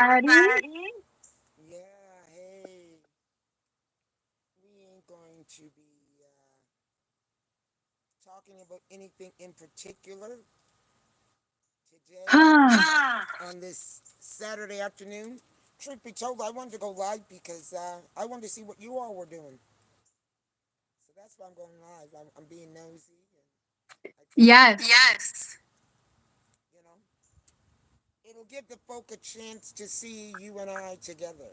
everybody. Yeah, hey. We ain't going to be talking about anything in particular today on this Saturday afternoon. Truth be told, I wanted to go live because I wanted to see what you all were doing. So that's why I'm going live. I'm being nosy, and I thought, Yes. you know, it'll give the folk a chance to see you and I together.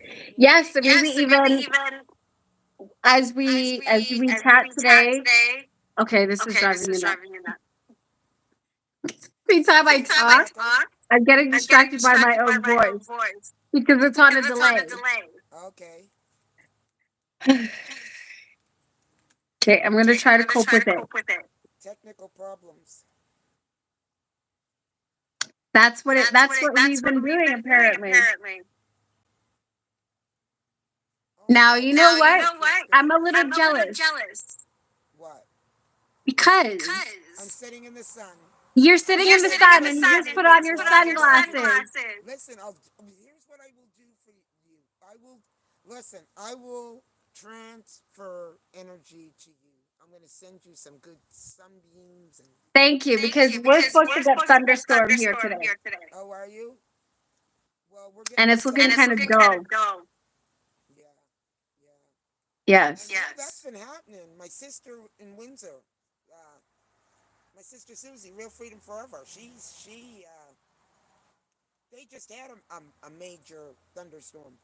You know? Yes, so maybe even as we chat today. Okay, this is driving me nuts. Every time Is I it getting talk, echoed? I'm getting distracted by my own voice because it's on a delay. Okay. Okay, I'm gonna try to cope with it. Technical problems. That's what we've been doing apparently. Oh, Now I you didn't know know what? this was I'm gonna. a little jealous What? because I'm sitting in the sun. you're I'm sitting not in the sitting in sun the and you sun just and put it's on your raining or anything. sunglasses. Listen, here's what I will do for you. I will listen. I will transfer energy to you. I'm gonna send you some good sunbeams and. Thank you, because we're supposed to get thunderstorm here today, Oh, are you? Well, we're and getting it's looking sun. kind of dull. Yeah, yeah. And Yes. that's been happening. My sister in Windsor, uh, my sister Susie, Real Freedom Forever. They just had a major thunderstorm.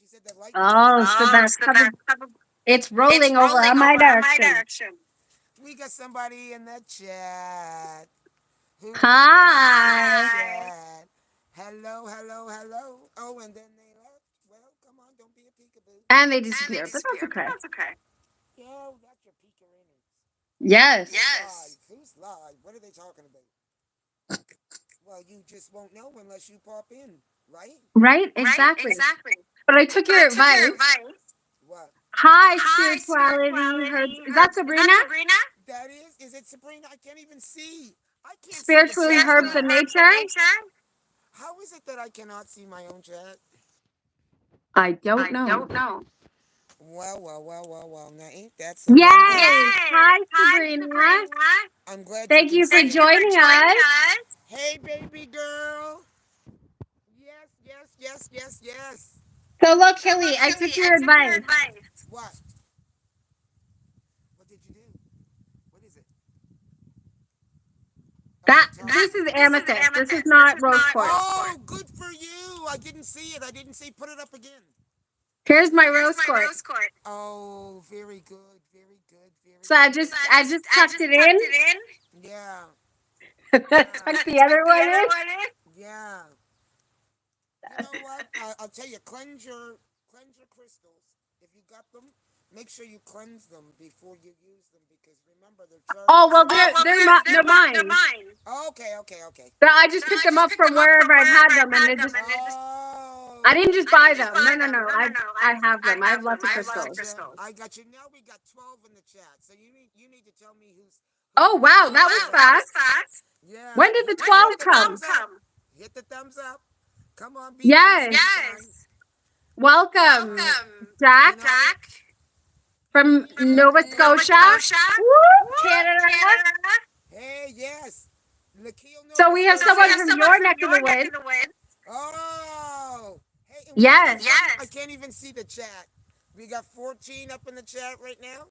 She said the lightning was Oh, so flashing. that's probably it's rolling over on my direction. We got somebody in the chat. Who's in the Hi. chat? Hello, hello, hello. Oh, and then they left. Well, come on, don't be a peekaboo. And they disappear, but that's okay. Yo, that's your peekerinners. Yes. Live. Who's live? What are they talking about? Well, you just won't know unless you pop in, right? Right? Exactly. But I took your advice. What? Hi, spirituality. Is that Sabrina? That is? Is it Sabrina? I can't even see. I can't see the Spiritually chat herbs now. and nature? How is it that I cannot see my own chat? I don't know. Well. Now, ain't that something? Yes. Hi, Sabrina. I'm glad you Thank can you for see me. joining us. Hey, baby girl. Yes. So look, Hilly, I took your advice. What? What did you do? What is it? Oh, That tell me. this is amethyst. This is not rose quartz. Oh, good for you. I didn't see it. I didn't see. Put it up again. Here's my rose quartz. Oh, very good. Very good. Very So I just tucked it in. good. Yeah. Tucked the other one in. Yeah. You know what? I'll tell you, cleanse your crystals. If you got them, make sure you cleanse them before you use them because remember they're Oh charged. well, they're mine. Okay. But I just picked them up from wherever I've had them, and they just I Oh. didn't just buy them. No. I have them. I have lots of I crystals. gotcha. I got you. Now we got 12 in the chat. So you need to tell me who's Oh wow, that was fast. Yeah. When did the Hit 12 the come? thumbs up. Hit the thumbs up. Come on, be nice. Yes. Yes. Welcome, You Jack know, from Nova Scotia. Woo, Canada. hey, yes. Nikhil So Nova we have someone Scotia. from your neck of the woods. Oh. Hey, and where are they Yes. from? I can't even see the chat. We got 14 up in the chat right now.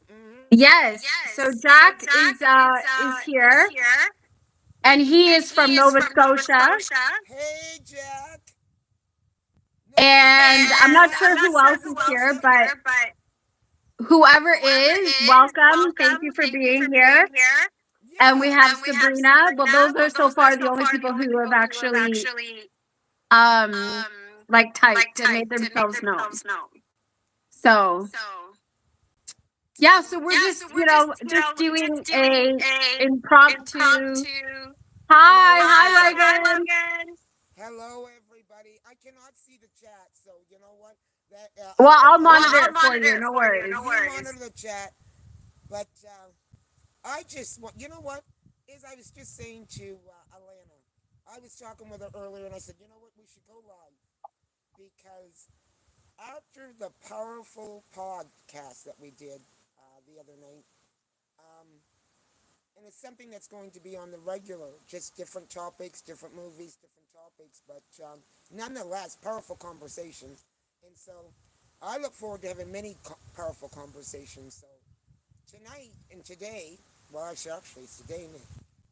Yes. So Jack is here, and he is from Nova Scotia. Hey, Jack. Nova And I'm not Scotia. sure who else is here, Scotia. but whoever is, welcome. Thank you for being here. And we Yeah. have Sabrina. Well, those are so far the only people who have actually um like typed and made themselves known. So yeah, so we're just doing a impromptu. Hi Logan. Hello, everybody. I cannot see the chat, so you know what? That Well, I'll monitor it for you. No worries. you monitor the chat, but I just want. You know what? Is I was just saying to Alana. I was talking with her earlier, and I said, you know what, we should go live because after the powerful podcast that we did the other night, um, and it's something that's going to be on the regular, just different topics, different movies, different topics, but nonetheless, powerful conversations. And so I look forward to having many powerful conversations. So tonight and today, well, actually, it's today, and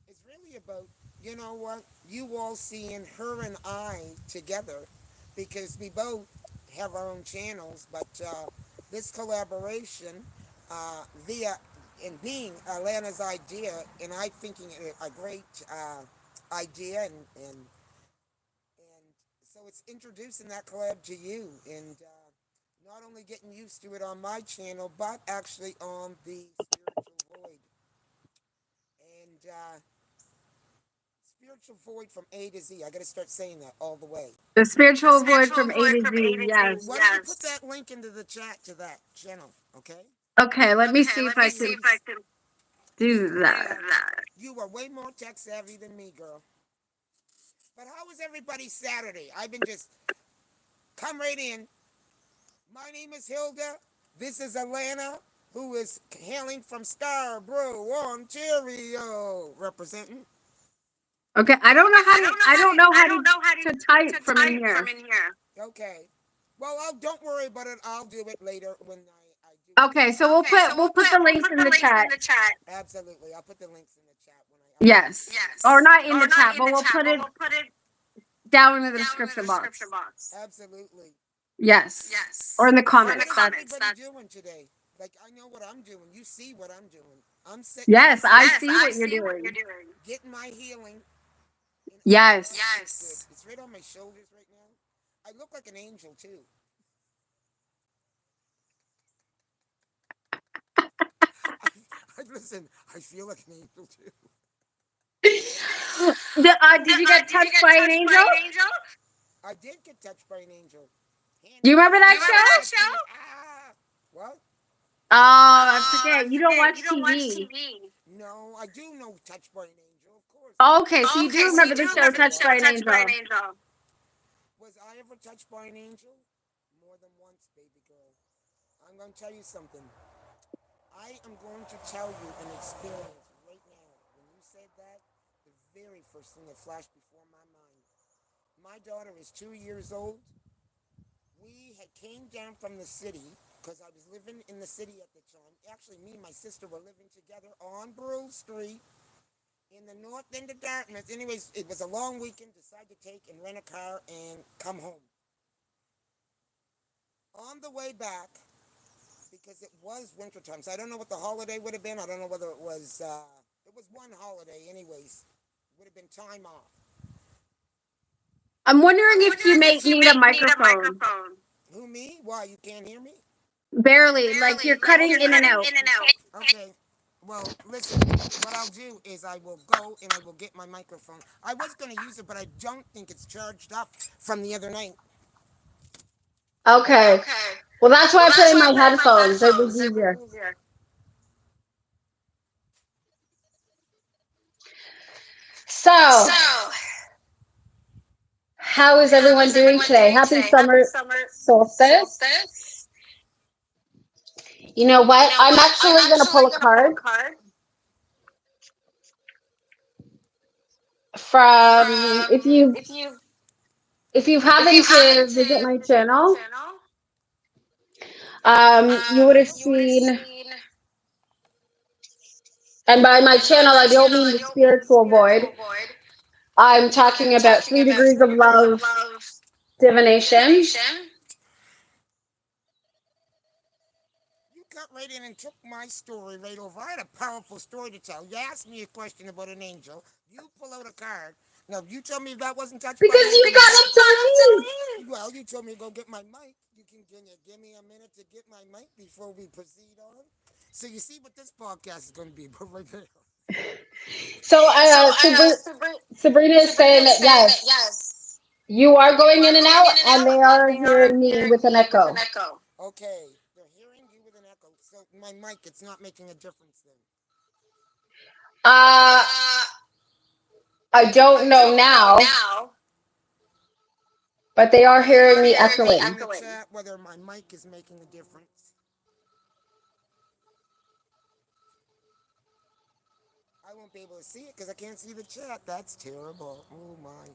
it's really about, you know what, you all seeing her and I together because we both have our own channels, but this collaboration via and being Alana's idea, and I thinking it a great idea, and so it's introducing that collab to you, and not only getting used to it on my channel, but actually on the Spiritual Void, and Spiritual Void from A to Z. I got to start saying that all the way. The spiritual void from A to Z. Yes. Why don't you put that link into the chat to that channel, okay? Okay, let me see if I can do Because that. you are way more tech savvy than me, girl. But how was everybody's Saturday? I've been just come right in. My name is Hilda. This is Alana, who is hailing from Scarborough, Ontario, representing. Okay, I don't know how to. I don't know how to type from in here. Okay. Well, don't worry about it. I'll do it later when I do it. Okay, so we'll put the links in the chat. Absolutely. I'll put the links in the chat when I upload Yes, or not in the chat, but we'll put it down in the description box. Absolutely. Yes, or in the comments. What is That's everybody doing today? Like, I know what I'm doing. You see what I'm doing. I'm sitting yes. here I see what you're doing. getting my healing. And Yes. it's good. It's right on my shoulders right now. I look like an angel, too. Listen, I feel like an angel, too. Did you get touched by an angel? I did get touched by an angel. Do you remember that You show? Ah! What? Oh, I forget. You don't watch TV. No, I do know touched by an angel, of course. Okay, so you do remember the show Touched by an Angel. Was I ever touched by an angel? More than once, baby girl. I'm going to tell you something. I am going to tell you an experience right now. When you said that, the very first thing that flashed before my mind. My daughter is 2 years old. We had came down from the city because I was living in the city at the time. Actually, me and my sister were living together on Brew Street in the north end of Dartmouth. Anyways, it was a long weekend. Decided to take and rent a car and come home. On the way back, because it was wintertime, so I don't know what the holiday would have been. I don't know whether it was one holiday anyways. Would have been time off. I'm wondering if you may need a microphone. Who, me? Why, you can't hear me? Barely, like you're cutting in and out. Okay. Well, listen, what I'll do is I will go and I will get my microphone. I was going to use it, but I don't think it's charged up from the other night. Okay. Well, that's why I put in my headphones. It was easier. So, how is everyone doing today? Happy summer solstice. You know what? I'm actually going to pull a card from if you happen to visit my channel, you would have seen, and by my channel, I don't mean the spiritual void. I'm talking about 3 degrees of love divination. You cut right in and took my story right over. I had a powerful story to tell. You asked me a question about an angel. You pull out a card. Now, you tell me that wasn't touched by Because an angel. you got up to leave. Well, you told me to go get my mic. Can you give me a minute to get my mic before we proceed on? So you see what this podcast is going to be about right now. So, Sabrina is saying that yes, you are going in and out, and they are hearing me with an echo. Okay, they're hearing you with an echo. So my mic, it's not making a difference then. Uh, I don't know now, but they are hearing me In echoing. the chat whether my mic is making a difference. I won't be able to see it because I can't see the chat. That's terrible. Oh my.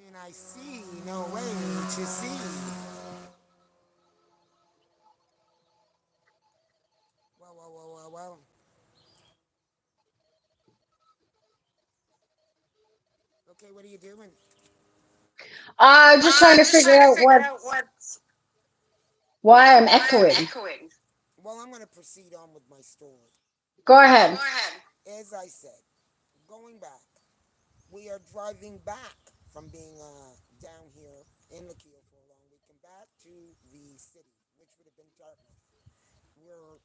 And I see no way to see. Well, well, well, well, well. Okay, what are you doing? Just trying to figure out why I'm echoing. Well, I'm going to proceed on with my story. Go ahead. As I said, going back, we are driving back from being down here in Lakeel for a long weekend back to the city, which would have been Dartmouth, where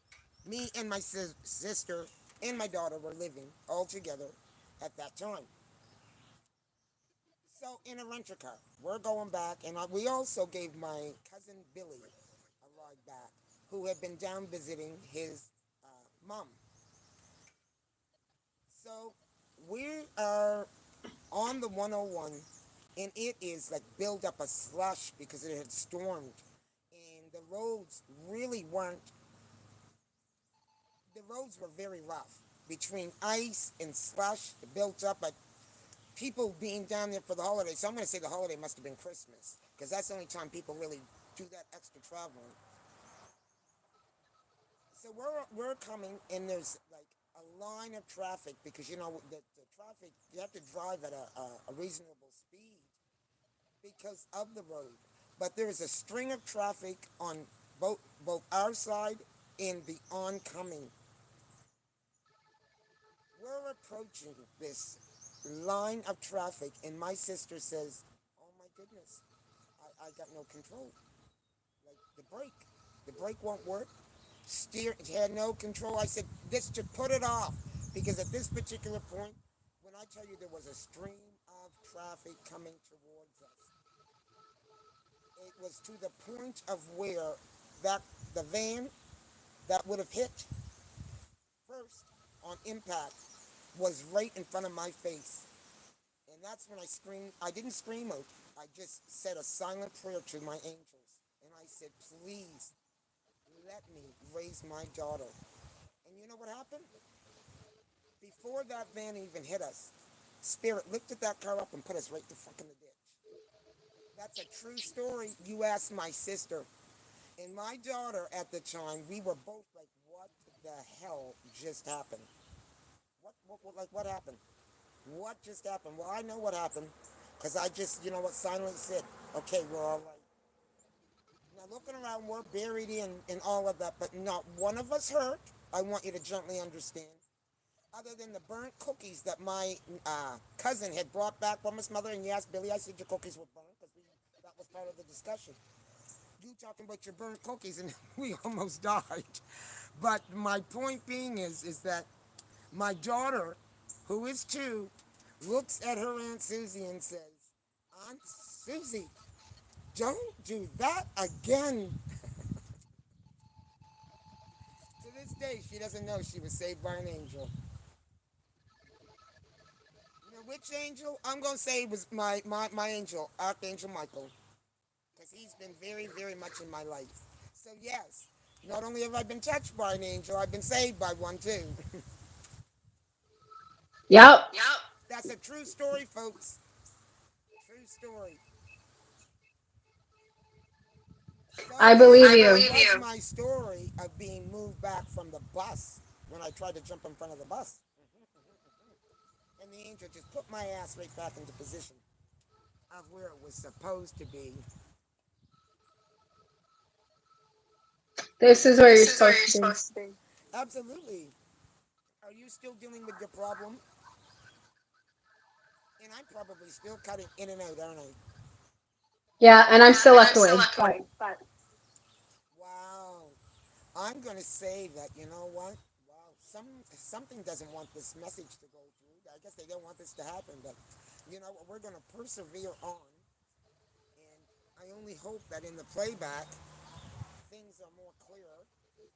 me and my sister and my daughter were living all together at that time. So in a rental car, we're going back, and we also gave my cousin Billy a ride back, who had been down visiting his mom. So we are on the 101, and it is like build up a slush because it had stormed, and the roads were very rough between ice and slush built up. But people being down there for the holiday, so I'm going to say the holiday must have been Christmas because that's the only time people really do that extra traveling. So we're coming, and there's like a line of traffic because the traffic, you have to drive at a reasonable speed because of the road. But there is a string of traffic on both our side and the oncoming. We're approaching this line of traffic, and my sister says, "Oh my goodness, I got no control. Like the brake won't work. Steer had no control." I said, "This to put it off," because at this particular point, when I tell you there was a stream of traffic coming towards us, it was to the point of where that the van that would have hit first on impact was right in front of my face. And that's when I screamed. I didn't scream out. I just said a silent prayer to my angels. And I said, "Please let me raise my daughter." And you know what happened? Before that van even hit us, Spirit lifted that car up and put us right the fuck in the ditch. That's a true story. You asked my sister. And my daughter at the time, we were both like, "What the hell just happened? What happened? What just happened?" Well, I know what happened because I just, silently said, "Okay, we're all right." Now, looking around, we're buried in all of that, but not one of us hurt. I want you to gently understand. Other than the burnt cookies that my cousin had brought back from his mother, and yes, Billy, I said your cookies were burnt because that was part of the discussion. You talking about your burnt cookies, and we almost died. But my point being is that my daughter, who is 2, looks at her Aunt Susie and says, "Aunt Susie, don't do that again." To this day, she doesn't know she was saved by an angel. You know which angel? I'm going to say it was my angel, Archangel Michael, because he's been very, very much in my life. So, yes, not only have I been touched by an angel, I've been saved by one too. Yep, That's a true story, folks. True story. I So believe that you. was my story of being moved back from the bus when I tried to jump in front of the bus. And the angel just put my ass right back into position of where it was supposed to be. This is where you're supposed to be. Absolutely. Are you still dealing with your problem? And I'm probably still cutting in and out, aren't I? Yeah, and I'm still echoing, but Wow. I'm going to say that, you know what? Wow. Something doesn't want this message to go through. I guess they don't want this to happen, but you know what? We're going to persevere on. And I only hope that in the playback, things are more clear.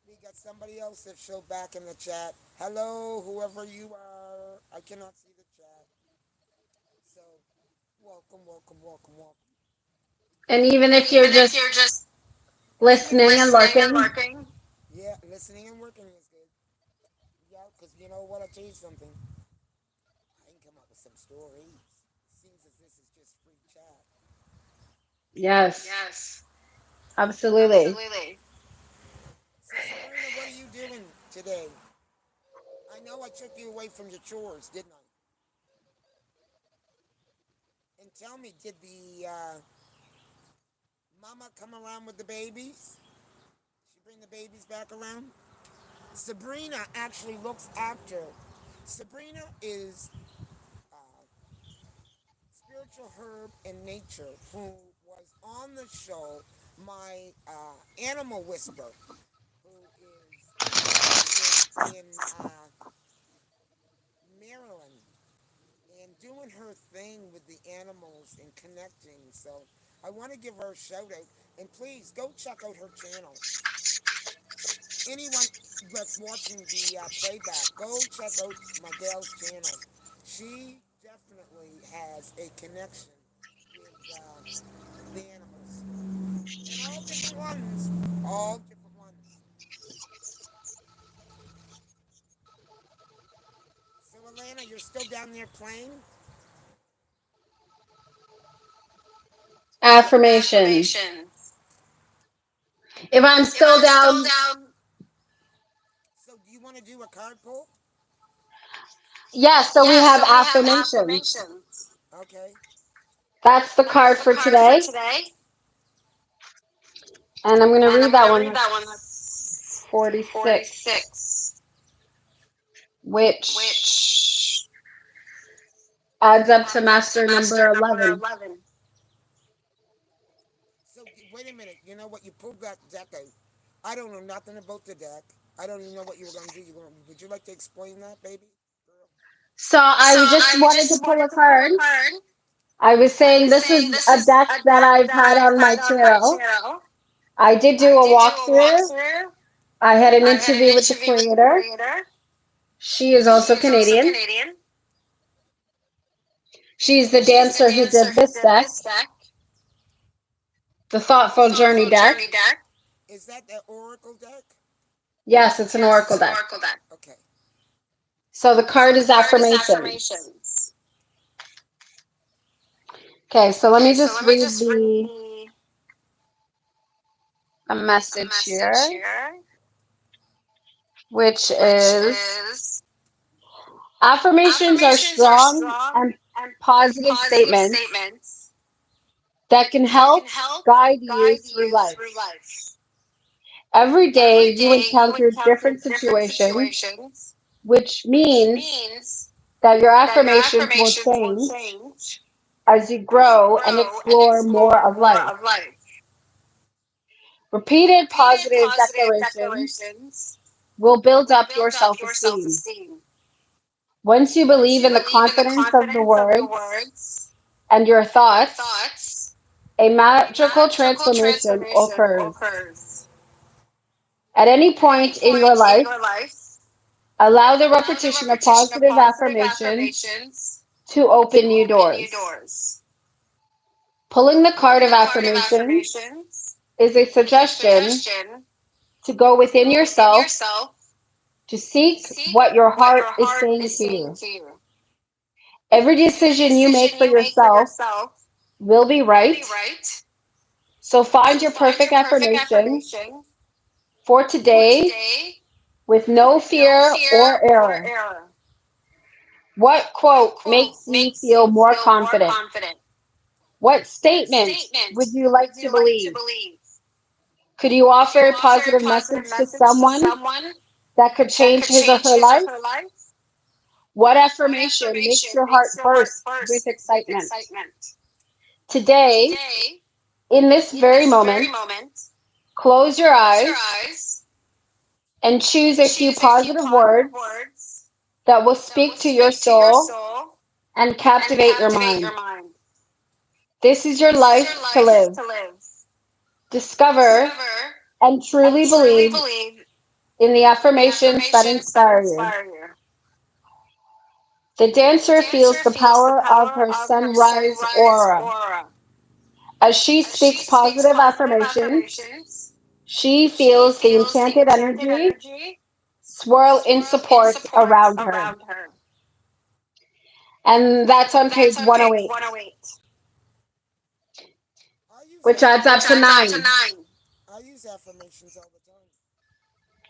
We got somebody else that showed back in the chat. Hello, whoever you are. I cannot see the chat. Welcome, welcome, welcome, welcome. And even if you're just Even if listening and lurking, yeah, listening and working is good. Yeah, because you know what? I'll tell you something. I can come up with some stories. Seems as this is just free chat. yes, absolutely. So, Sabrina, what are you doing today? I know I took you away from your chores, didn't I? And tell me, did the mama come around with the babies? She bring the babies back around? Sabrina actually looks after. Sabrina is spiritual herb in nature who was on the show, my animal whisper, who is active in Maryland and doing her thing with the animals and connecting. So I want to give her a shout out. And please go check out her channel. Anyone that's watching the playback, go check out my gal's channel. She definitely has a connection with the animals. And all different ones. All different ones. So, Alana, you're still down there playing? Affirmations. If I'm still down, So, do you want to do a card pull? yes, so we have affirmations. Okay. That's the card for today. And I'm going to read that one. That's 46, which adds up to master number 11. So, wait a minute. You know what? You pulled that deck out. I don't know nothing about the deck. I don't even know what you were going to do. Would you like to explain that, baby? Girl? So I just wanted to pull a card. I was saying this is a deck that I've had on my channel. I did do a walkthrough. I had an interview with the creator. She is also Canadian. She's the dancer who did this deck, the Thoughtful Journey deck. Is that the Oracle deck? Yes, it's an oracle deck. Okay. So the card is affirmations. Okay, so let me just read a message here, which is affirmations are strong and positive statements that can help guide you through life. Every day you encounter different situations, which means that your affirmations will change as you grow and explore more of life. Repeated positive declarations will build up your self esteem. Once you believe in the confidence of the words and your thoughts, a magical transformation occurs. At any point in your life, allow the repetition of positive affirmations to open new doors. Pulling the card of affirmations is a suggestion to go within yourself to seek what your heart is saying to you. Every decision you make for yourself will be right. So find your perfect affirmation for today with no fear or error. What quote makes you feel more confident? What statement would you like to believe? Could you offer a positive message to someone that could change his or her life? What affirmation makes your heart burst with excitement? Today, in this very moment, close your eyes and choose a few positive words that will speak to your soul and captivate your mind. This is your life to live. Discover and truly believe in the affirmations that inspire you. The dancer feels the power of her sunrise aura. As she speaks positive affirmations, she feels the enchanted energy swirl in support around her. And that's on page 108, I use which adds up to affirmations. 9. I use affirmations all the time.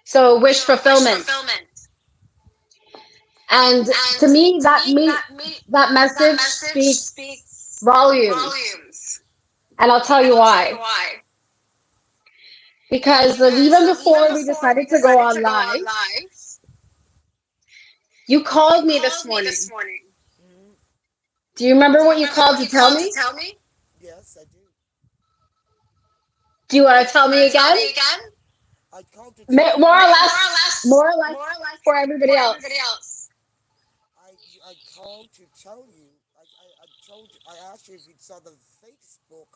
So, wish fulfillment. And to me, that message speaks volumes. And I'll tell you why. Because even before we decided to go on live, you called me this morning. Hmm. Do you remember what you called to tell me? Yes, I do. Do you want to tell me again? I called to tell you. More or less for everybody else. I called to tell you. I told you. I asked you if you saw the Facebook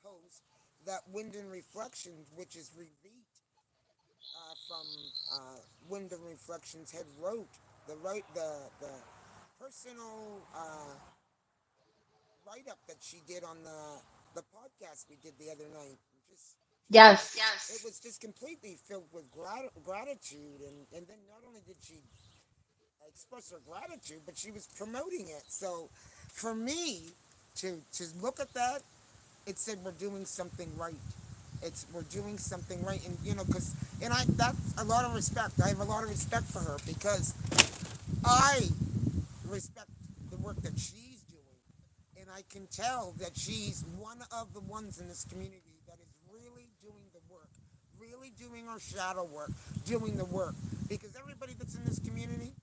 post that Wind and Reflections, which is Reveat from Wind and Reflections, had wrote the personal write up that she did on the podcast we did the other night. Just Yes. it was just completely filled with gratitude, and then not only did she express her gratitude, but she was promoting it. So for me to look at that, it said we're doing something right. We're doing something right, and because that's a lot of respect. I have a lot of respect for her because I respect the work that she's doing, and I can tell that she's one of the ones in this community that is really doing the work, really doing our shadow work, doing the work. Because everybody that's in this community,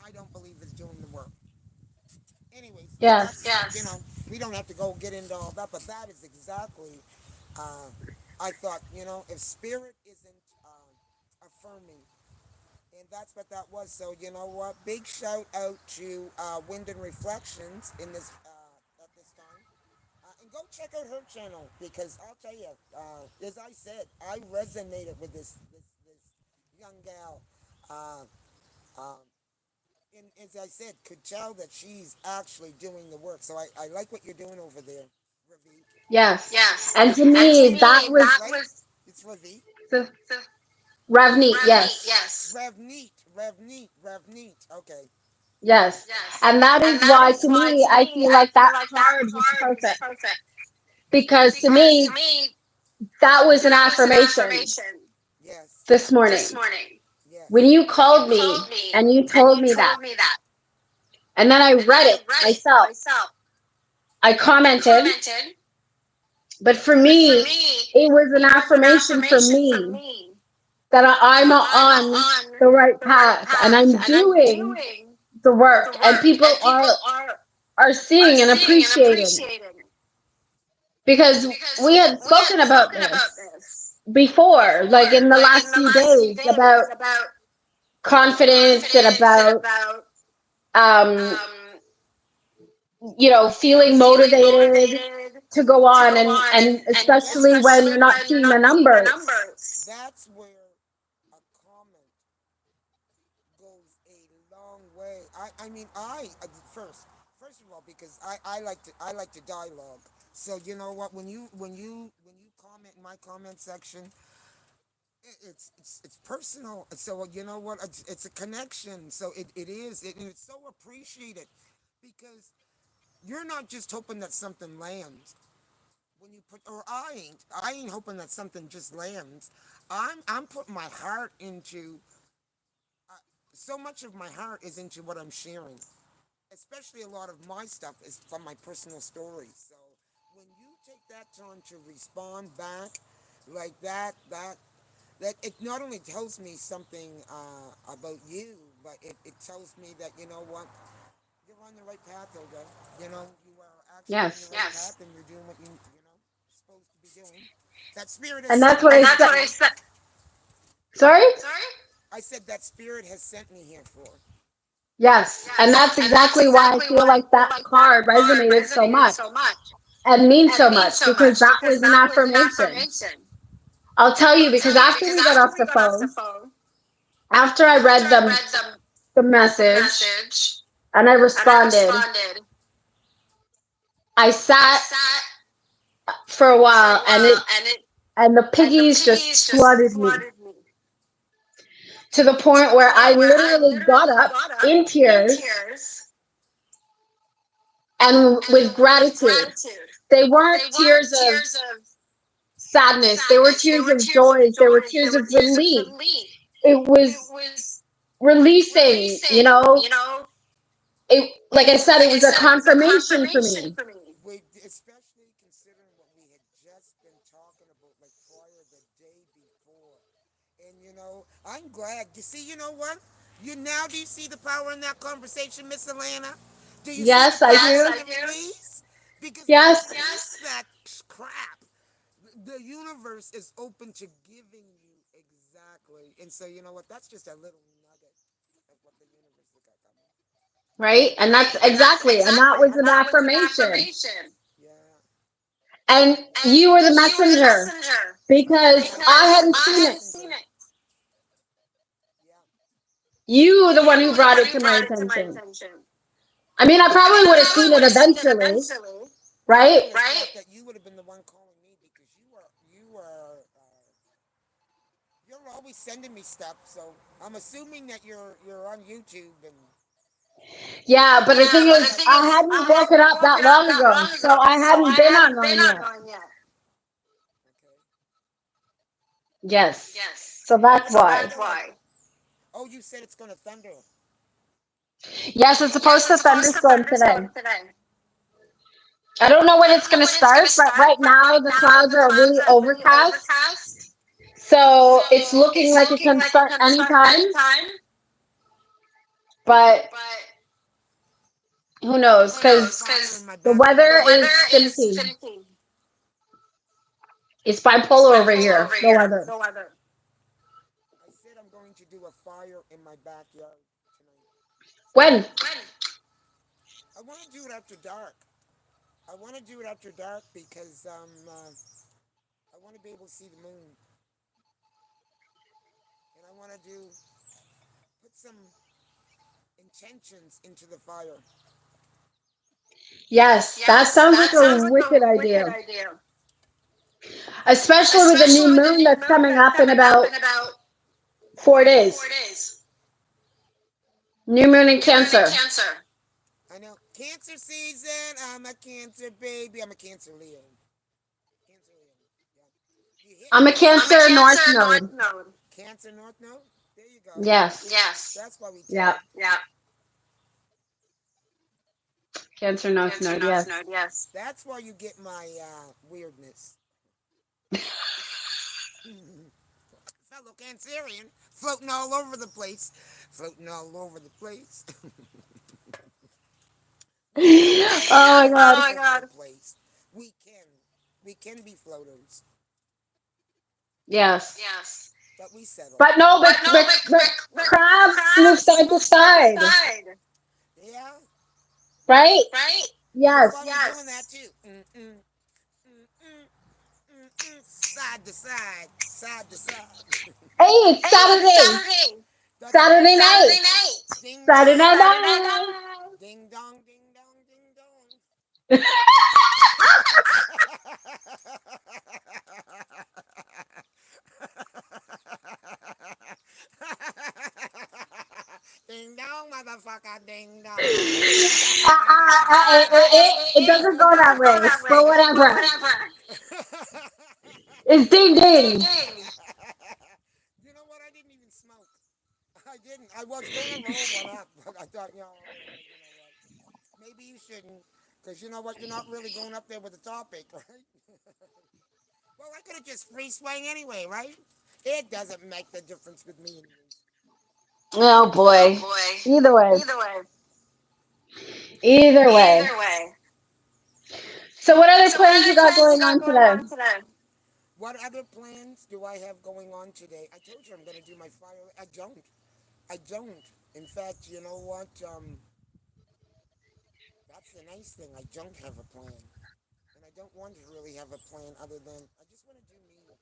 I don't believe is doing the work. Anyways, but that's Yes. we don't have to go get into all that, but that is exactly. Uh, I thought if spirit isn't affirming, and that's what that was. So you know what? Big shout out to Wind and Reflections in this at this time, and go check out her channel because I'll tell you, as I said, I resonated with this young gal. Uh, um, and as I said, could tell that she's actually doing the work. So I like what you're doing over there, Ravi. Yes. And to Is it me, that Ravneet, was right? It's Ravi. the Revneat. Yes. Ravneet. Okay. Yes. And that is why, to me, I feel like that card was perfect. Because to me, that was an affirmation Yes. this morning. When Yes. you called me and you told me that, and then I read it myself, I commented, but for me, it was an affirmation for me that I'm on the right path and I'm doing the work, and people are seeing and appreciating, because we had spoken about this before, like in the last few days, about confidence and about um, feeling motivated to go on, and especially when you're not seeing the numbers. That's where a comment goes a long way. I mean first of all because I like to dialogue. So you know what when you comment in my comment section, it's personal. So you know what it's a connection. So it is and it's so appreciated because you're not just hoping that something lands when you put or I ain't hoping that something just lands. I'm putting my heart into so much of my heart is into what I'm sharing. Especially a lot of my stuff is from my personal stories. So when you take that time to respond back like that it not only tells me something about you, but it tells me that you know what you're on the right path, Olga. You know you are actually on the Yes. right path, and you're doing what you know supposed to be doing. That spirit has And sent that's me what I here said. for. Sorry? I said that spirit has sent me here for. Yes. And that's exactly why I feel like that card resonated so much and means so much, because that was an affirmation. I'll tell you, because after we got off the phone, after I read the message, And I responded. I sat for a while, and the piggies just flooded me to the point where I literally got up in tears and with gratitude. They weren't tears of sadness. They were tears of joy. They were tears of relief. It was releasing, it, like I said, it was a confirmation for me. We, especially considering what we had just been talking about, like prior the day before. And I'm glad. You see, you know what? You now do you see the power in that conversation, Miss Alana? Do you see the Yes, I power do. in the release? Because when you Yes. release that crap, the universe is open to giving you exactly. And so you know what? That's just a little nugget of what the universe has got coming. Right? And that's exactly, and that was an affirmation. Yeah. And you were the messenger because I hadn't seen it. Yeah. You were the one who brought it to my attention. I mean, I probably would have seen it eventually, I right? would have thought that you would have been the one calling me because you're always sending me stuff. So I'm assuming that you're on YouTube and Yeah, but the thing seeing is, that. I hadn't woken up that long ago, so I hadn't been online yet. Okay. Yes. So that's So when are you why. gonna? Oh, you said it's gonna thunder. Yes, it's supposed to thunderstorm today. I don't know when it's going to start, but right now the clouds are really overcast. So it's looking like it can start anytime, but who I'm knows? going to a Because fire in my the backyard weather tonight. is finicky. It's bipolar over here, the weather. I said I'm going to do a fire in my backyard tonight. When? I want to do it after dark. I want to do it after dark because I want to be able to see the moon, and I want to do put some intentions into the fire. Yes, that sounds like a wicked idea. Especially with the new moon that's coming up in about 4 days. New moon in Cancer. I know Cancer season. I'm a Cancer baby. I'm a Cancer Leo. Cancer Leo. Yeah. You hit I'm a me with Cancer North Node. Cancer North Node. There you go. Yes. That's why we Yeah. tell. Cancer North Node, yes. That's why you get my weirdness. Fellow Cancerian, floating all over the place. Floating all over the place. We don't always Oh my float god. over the place. We can. We can be floaters, Yes. but we settle. But no, but crabs move side to side, Yeah, right? you find Yes. me doing that too. Side to side, side to side. Hey, it's Saturday. That's right. Saturday night. Ding Saturday dong, night. ding dong, ding dong, ding dong. Ding dong, motherfucker, ding dong. It doesn't go that way, but whatever. It's ding ding. You know what? I didn't even smoke. I didn't. I was gonna roll one up, but I thought, you know what? Maybe you shouldn't, because you know what? You're not really going up there with the topic, right? Well, I could have just free swang anyway, right? It doesn't make the difference with me, anyways. Oh boy. Either way. Either way. So what other plans you got going on today? What other plans do I have going on today? I told you I'm going to do my fire. I don't. I don't. In fact, you know what? That's the nice thing. I don't have a plan. And I don't want to really have a plan other than I just want to do me.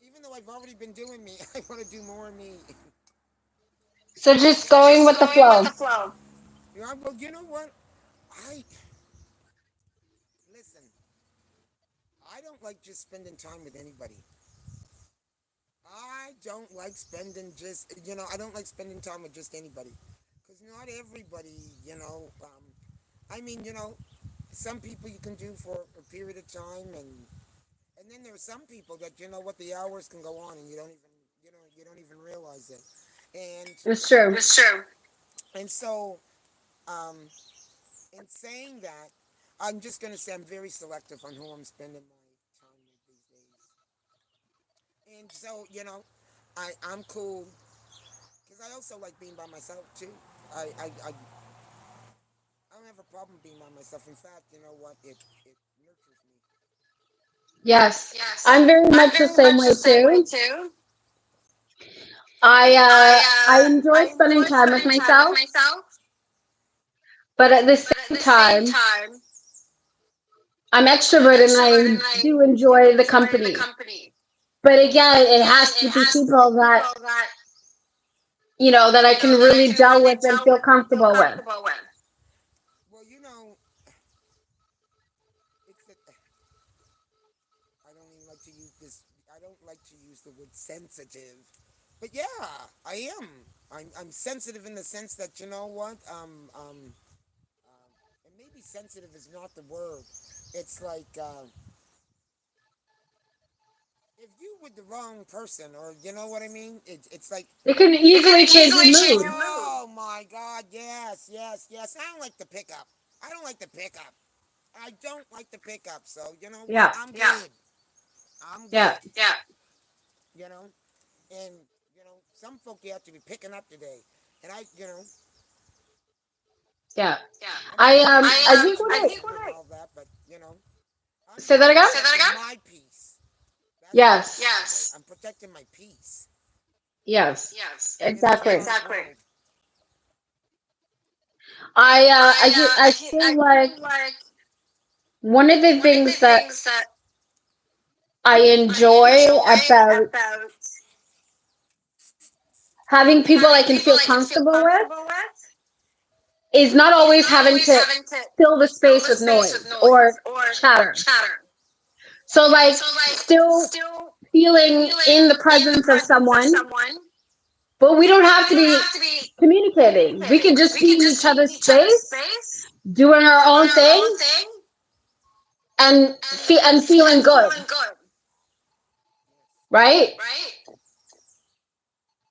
Even though I've already been doing me, I want to do more me. So just going with the flow. Yeah, well, you know what? I listen. I don't like just spending time with anybody. I don't like spending just I don't like spending time with just anybody, because not everybody I mean some people you can do for a period of time, and then there are some people that what the hours can go on and you don't even realize it, and It's true. it's true. And so um, in saying that, I'm just gonna say I'm very selective on who I'm spending my time with these days. And so, I'm cool because I also like being by myself too. I don't have a problem being by myself. In fact, you know what? It nurtures me. Yes. Yes, I'm very I'm much the very same much way the same way too. too. I enjoy I spending enjoy time with spending time with myself, myself, but at the but at same the same time, time, I'm I'm extroverted and extroverted and I I do do enjoy the enjoy the company. company. But again, But it again, has it to be has to be people that, people that that I can that I really can gel really with and gel feel with and feel comfortable with. comfortable with. Well, it's that I don't even like to use this. I don't like to use the word sensitive, but yeah, I am. I'm sensitive in the sense that you know what, and maybe sensitive is not the word. It's like if you with the wrong person, or you know what I mean. It's like It can it can easily change your easily change mood. your mood. Oh my God! Yes, yes, yes. I don't like the pickup. I don't like the pickup. I don't like the pickup. So you know what? Yeah. I'm good. I'm Yeah. good. Yeah. You know, and some folk you have to be picking up today, and Yeah. yeah. I'm I protecting um my I think situation what I and all that, but say that I'm again? say that again. My peace. That's what I'm doing Yes. today. Yes. I'm protecting my peace. Yes. Yes. In this Exactly. exactly world. I I feel like feel like one of the one of the things that things that I I enjoy enjoy about about having people I having can people feel I can feel comfortable with comfortable with is not is always not having always to having to fill the fill space the with space with noise noise or or chatter. chatter. So like So like still still feeling in feeling the in the presence of presence of someone, someone, but we don't but have we to don't be have to be communicating. We can communicating. just We be can in just each be in other's each other's space, space, doing our doing own our thing own thing, and feeling and good, feeling good, right? right?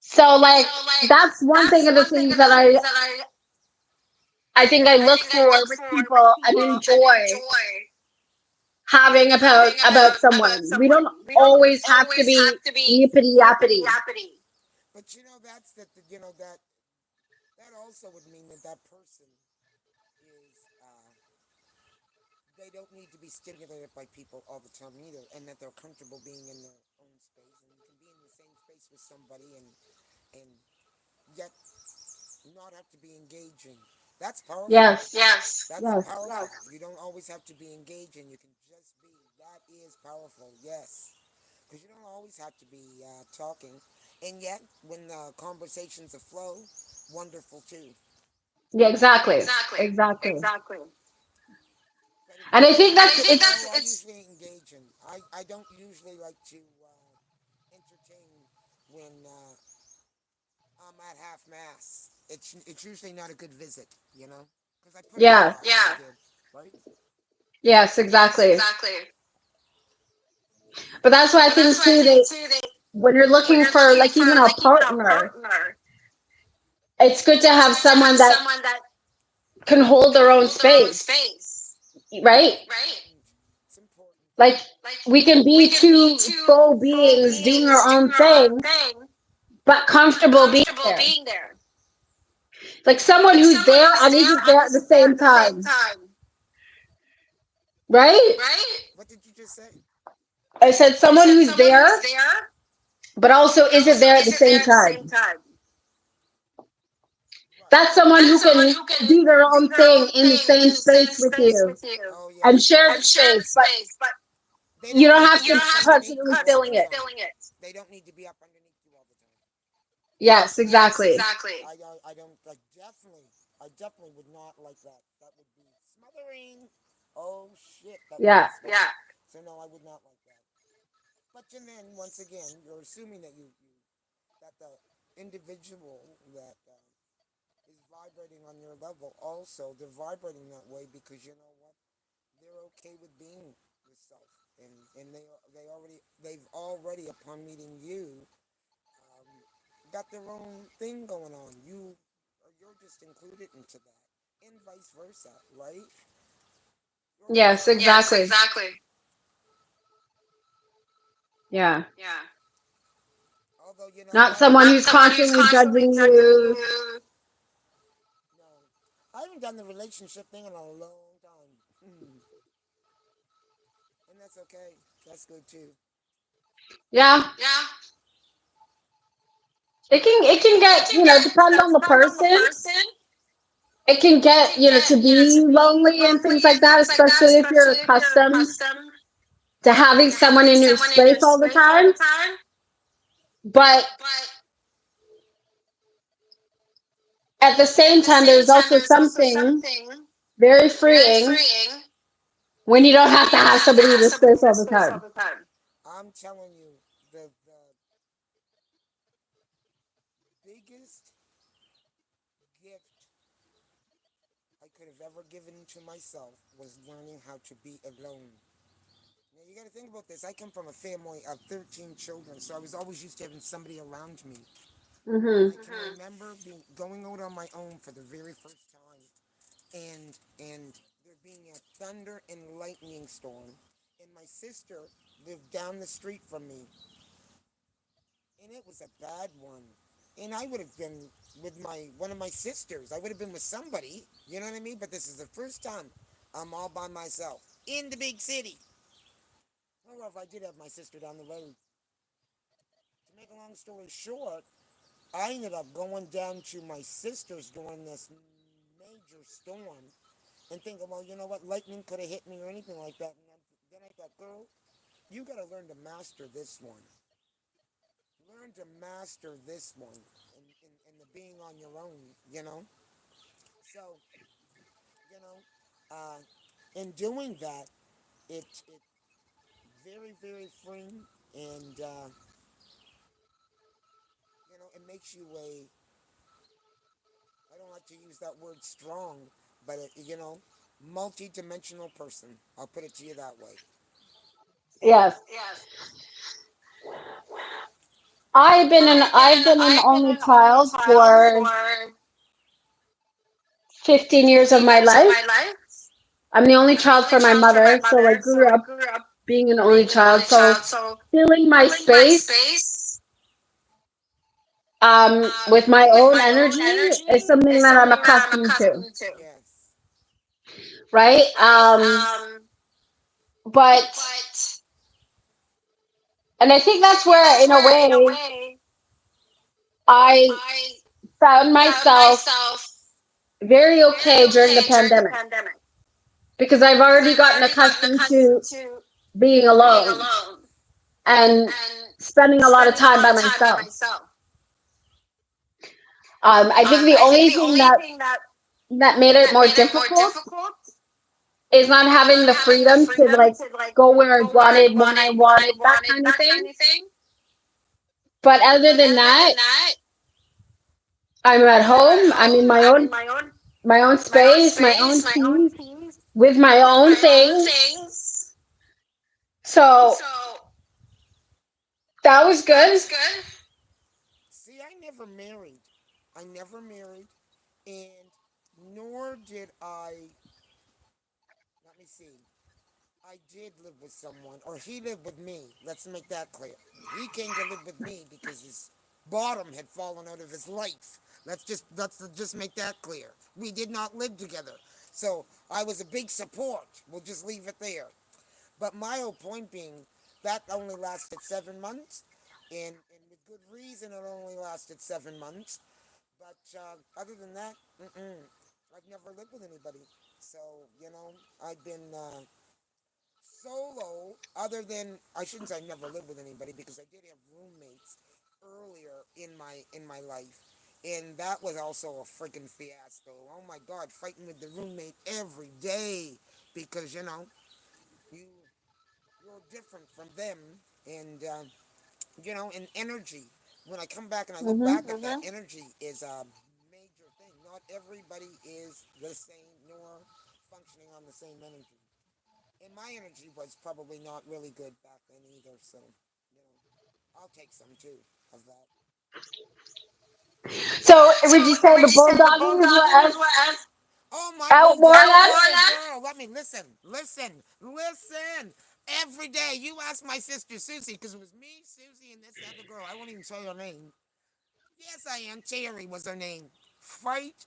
So So like like that's one thing that's of the one thing things of the that things that I think I I look think I for look with for with people and people and enjoy enjoy having about having about someone. We someone. don't We don't always have to always be have to be yippity yippity yappity. yappity. But that's that also would mean that person is they don't need to be stimulated by people all the time either, and that they're comfortable being in their own space, and you can be in the same space with somebody and yet not have to be engaging. That's powerful. Yes. Yes. That's Yes. powerful. Yes. You don't always have to be engaging. You can just be. That is powerful. Yes. Because you don't always have to be talking. And yet, when the conversations are flow, wonderful too. Yeah, exactly. Exactly. Exactly. Exactly. But if And I people think engage that's in it's flow, I usually engage in. I don't usually like to entertain when I'm at half mass. It's usually not a good visit. Because I put in a yeah. lot. Yeah. To give, right? Yes, Yes, exactly. exactly. But that's why I But that's think why I too think that too that when you're when looking you're for looking like for even a like even a partner, partner, it's good to it's have good to someone have that someone that can hold can their own hold their own space, space, right? right? It's important. Like Like we can we be can be two two full full beings doing beings our doing own our own thing, thing, but but comfortable being comfortable there. being there. Like someone Like who's someone there who's and there isn't and there at the isn't there same at the same time, time, right? right? What did you just say? I said I someone said who's someone who's there, there, but also but isn't also there at the isn't there same at the same time. time. Right. That's someone That's who someone can who can do their do own their thing own in the thing same in the same space with space you with you. Oh and yes. share the And share space, the but space, but they you don't don't need to have be to up be underneath constantly you all the filling it. time. Filling it. They don't need to be up underneath you all the time. Yes, Yes, exactly. exactly. I don't like definitely. I definitely would not like that. That would be smothering. Oh shit, that would be Yeah. smothering. Yeah. So no, I would not like that. But then once again, you're assuming that you that the individual that is vibrating on your level also they're vibrating that way because you know what they're okay with being with self and they've already upon meeting you um, got their own thing going on. You're just included into that, and vice versa, right? You're just Yes, included. Yes, exactly. exactly. Yeah. Yeah. Although you know Not what, someone not who's someone who's constantly constantly judging judging you. you. No, I haven't done the relationship thing in a long time. And that's okay. That's good too. Yeah. Yeah. It can It get, can get, depend on the depend on the person. person. It can It get, can get, to be to be lonely and things lonely like and that, things like that, especially if you're especially if you're accustomed accustomed to having to someone having in your someone in your space all the space all time. the time. But But at the at same the time, same there's time, also there's also something something very very freeing freeing when you don't when have you to don't have have to somebody in have your somebody in space your all the space all time. the time. I'm telling you, the biggest gift I could have ever given to myself was learning how to be alone. Now you got to think about this. I come from a family of 13 children, so I was always used to having somebody around me. And Hmm. I can remember going out on my own for the very first time, and there being a thunder and lightning storm, and my sister lived down the street from me, and it was a bad one. And I would have been with my one of my sisters. I would have been with somebody, you know what I mean? But this is the first time I'm all by myself in the big city. However, I did have my sister down the road. To make a long story short, I ended up going down to my sister's during this major storm and thinking, well, you know what, lightning could have hit me or anything like that. And then I thought, girl, you got to learn to master this one. Learn to master this one and the being on your own, you know? So, you know, in doing that, it very, very freeing and, you know, it makes you a, I don't like to use that word strong, but, you know, multi-dimensional person. I'll put it to you that way. Yes. Yes. I've been an I've been only an only child child for for 15 years of 15 my years of life. my life. I'm the only I'm the child only for my child for my mother, so I mother, so grew I up grew up being an only being an child. only So child. So filling my filling my space space with my with own my own energy is energy something is that I'm something that I'm accustomed to, accustomed to. Yes. right? Right? But But and I think and I that's think where, that's in a where, in a way, way, I I found found myself myself very very okay during the okay during the pandemic pandemic because I've because already I've gotten already gotten accustomed to accustomed to being being alone alone and and spending a lot of spending a time lot by of time by myself. myself. I think the I think only the thing only that thing that made it that more made it more difficult difficult is not is having not the having the freedom to freedom like to like go where I go where I wanted, when I wanted, when I wanted, that wanted, kind of that thing. kind of thing. But other But than other that, than that, I'm at I'm at home. I'm in home. I'm in my own my own space, my own space, my own peace, peace, with my with own my own things. things. So So that was that good. was good. See, I never married. I never married, and nor did I. Let me see. I did live with someone, or he lived with me. Let's make that clear. He came to live with me because his bottom had fallen out of his life. Let's just make that clear. We did not live together, so I was a big support. We'll just leave it there. But my whole point being that only lasted 7 months, and with good reason it only lasted 7 months. But other than that, I've never lived with anybody. So you know, I've been solo. Other than I shouldn't say I never lived with anybody because I did have roommates earlier in my life, And that was also a freaking fiasco. Oh my God, fighting with the roommate every day because you you're different from them, and and energy. When I come back and I look Mhm. back at that, energy is a major thing. Not everybody is the same nor functioning on the same energy. And my energy was probably not really good back then either. So, I'll take some too of that. So So would you say would the you say the bulldoggy is bulldoggy what is what? Oh my out more bulldog! or less? Girl, let me listen. Every day, you ask my sister Susie because it was me, Susie, and this other girl. I won't even tell your name. Yes, I am. Cherry was her name. Fight.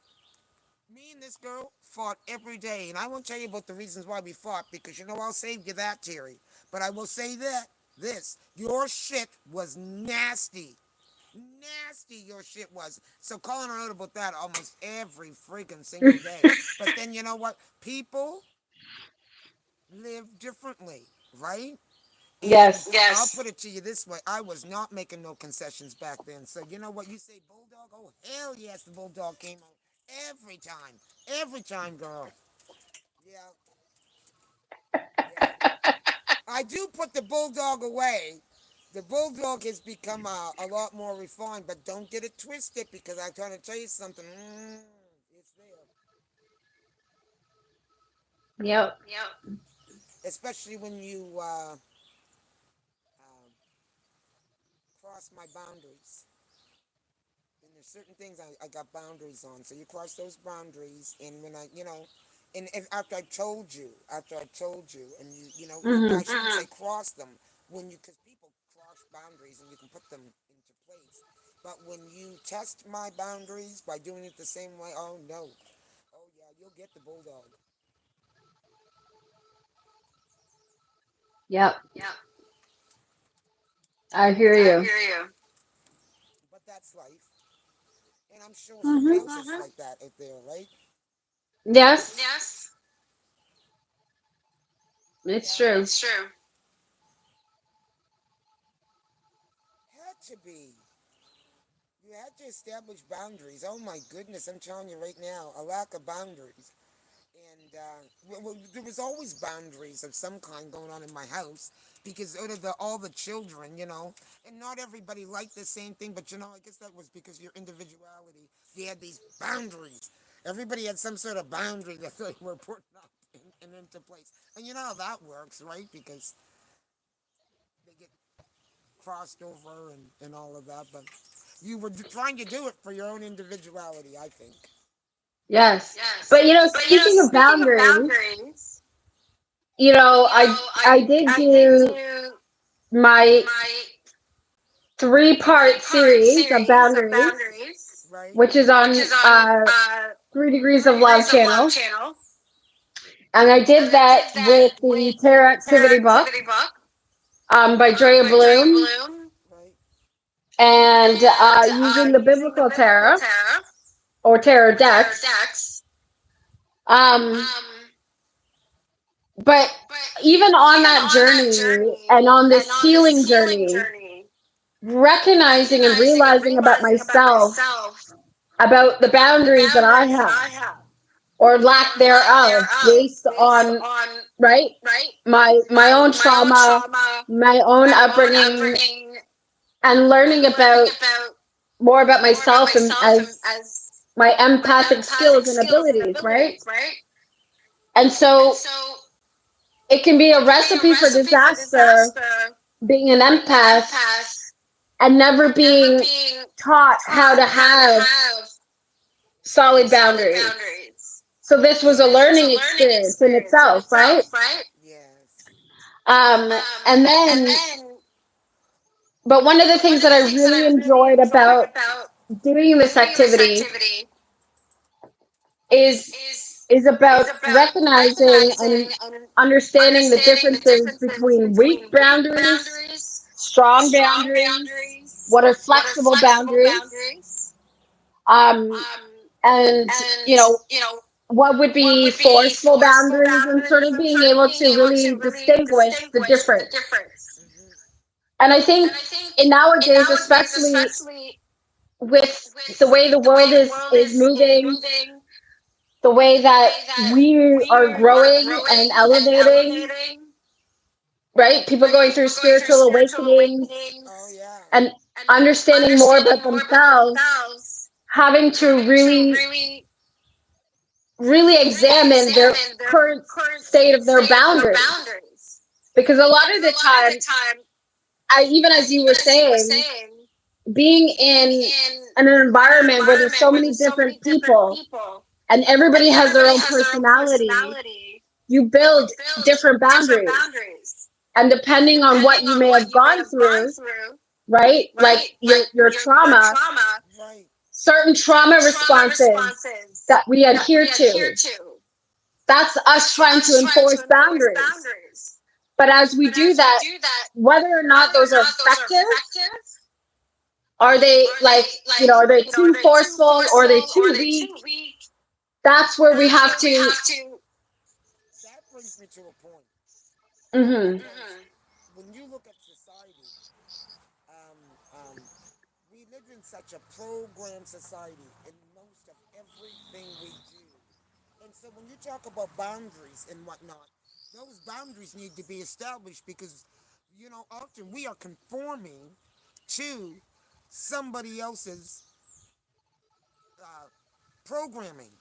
Me and this girl fought every day, and I won't tell you about the reasons why we fought because I'll save you that, Cherry. But I will say that your shit was nasty. Nasty your shit was. So calling her out about that almost every freaking single day. But then you know what? People live differently, right? And Yes. I'll put it to you this way: I was not making no concessions back then. So you know what? You say bulldog? Oh hell yes, the bulldog came out every time, girl. Yeah, yeah. I do put the bulldog away. The bulldog has become a lot more refined, but don't get it twisted because I'm trying to tell you something. It's there. Yep. Yep. Especially when you um, cross my boundaries. And there's certain things I got boundaries on. So you cross those boundaries, and when and if, after I told you, and I Mhm. shouldn't say cross them because people cross boundaries and you can put them into place. But when you test my boundaries by doing it the same way, oh no, oh yeah, you'll get the bulldog. Yep. Yep, I hear I you. hear you. But that's life, and I'm sure somebody Mhm. else is like that out there, right? Yes, Yes, it's yeah, true. it's true. Had to be. You had to establish boundaries. Oh my goodness, I'm telling you right now, a lack of boundaries. And there was always boundaries of some kind going on in my house because out of all the children, and not everybody liked the same thing, but I guess that was because of your individuality. You had these boundaries. Everybody had some sort of boundary that they were putting up and into place. And you know how that works, right? Because they get crossed over and all of that, but you were trying to do it for your own individuality, I think. Yes. Yes. But But speaking of speaking of boundaries, boundaries, I I I did I did do do my my 3-part three-part series of series of boundaries, boundaries, right? which is Which on is on 3 Degrees of Three Love Degrees of Love channel. channel, And I and did I that did that with the with Tarot the Terror Activity book Activity book by Drea by Drea Bloom Bloom, right? and And using the using the Biblical biblical Tarot tarot or Tarot or tarot decks. decks. Um, Um, but but even on even that on that journey journey and on and this on this healing healing journey, journey, recognizing and recognizing and realizing about realizing about myself, myself, about the about the boundaries that I boundaries that have I have, or lack or lack thereof thereof, based based on, on, right, right, my own my own trauma, trauma, my own my own upbringing, upbringing, and learning and learning about about more about more about myself and myself and as as my my empathic empathic skills and skills and abilities, right? abilities, right? And And so so it can be a it can be a recipe for recipe for disaster disaster being an being an empath empath and never and never being being taught how taught to how to have have solid solid boundaries. boundaries. So this So was a this was a learning learning experience in experience in itself, right? itself, right? Yes. Um, and And then, then, but one of the but one things of that the I things that really I really enjoyed enjoyed about about doing this doing this activity activity is is is about is about recognizing and recognizing and understanding the understanding the differences differences between weak between weak boundaries, boundaries, strong strong boundaries, boundaries, what are what are flexible flexible boundaries, boundaries, um, um, and and what would what be would be forceful forceful boundaries, and sort boundaries, of and being sort of able being to able to really really distinguish the distinguish the difference. difference. And I And think I think in in nowadays, nowadays, especially especially with the way the world is moving, the way that we are growing and elevating, right? People going through spiritual awakenings Oh yeah. and understanding more about themselves, having to really examine their current state of their boundaries. Because a lot of the time, even as you were saying, being in an environment where there's so many different people and everybody has their own personality, you build different boundaries. And depending on what you may have gone through, right? Like your trauma, Right. certain trauma responses that we adhere to. That's us trying to enforce boundaries. But as we do that, whether or not those are effective, are they like, are they too forceful or are they too weak? That's where we have to. That brings me to a point Hmm. because when you look at society, um, um, we live in such a programmed society in most of everything we do. And so when you talk about boundaries and whatnot, those boundaries need to be established because, often we are conforming to somebody else's uh, programming,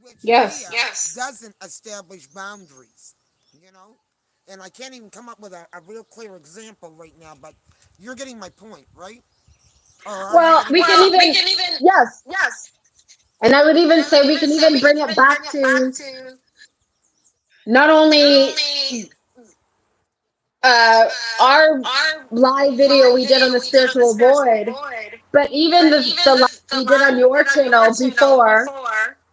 which Yes. via doesn't establish boundaries, you know? And I can't even come up with a real clear example right now, but you're getting my point, right? Or are you Well, getting we my can point? even, yes. And I would even say we can even bring it back to not only uh, our live video we did on the spiritual void, but even the live we did on your channel before,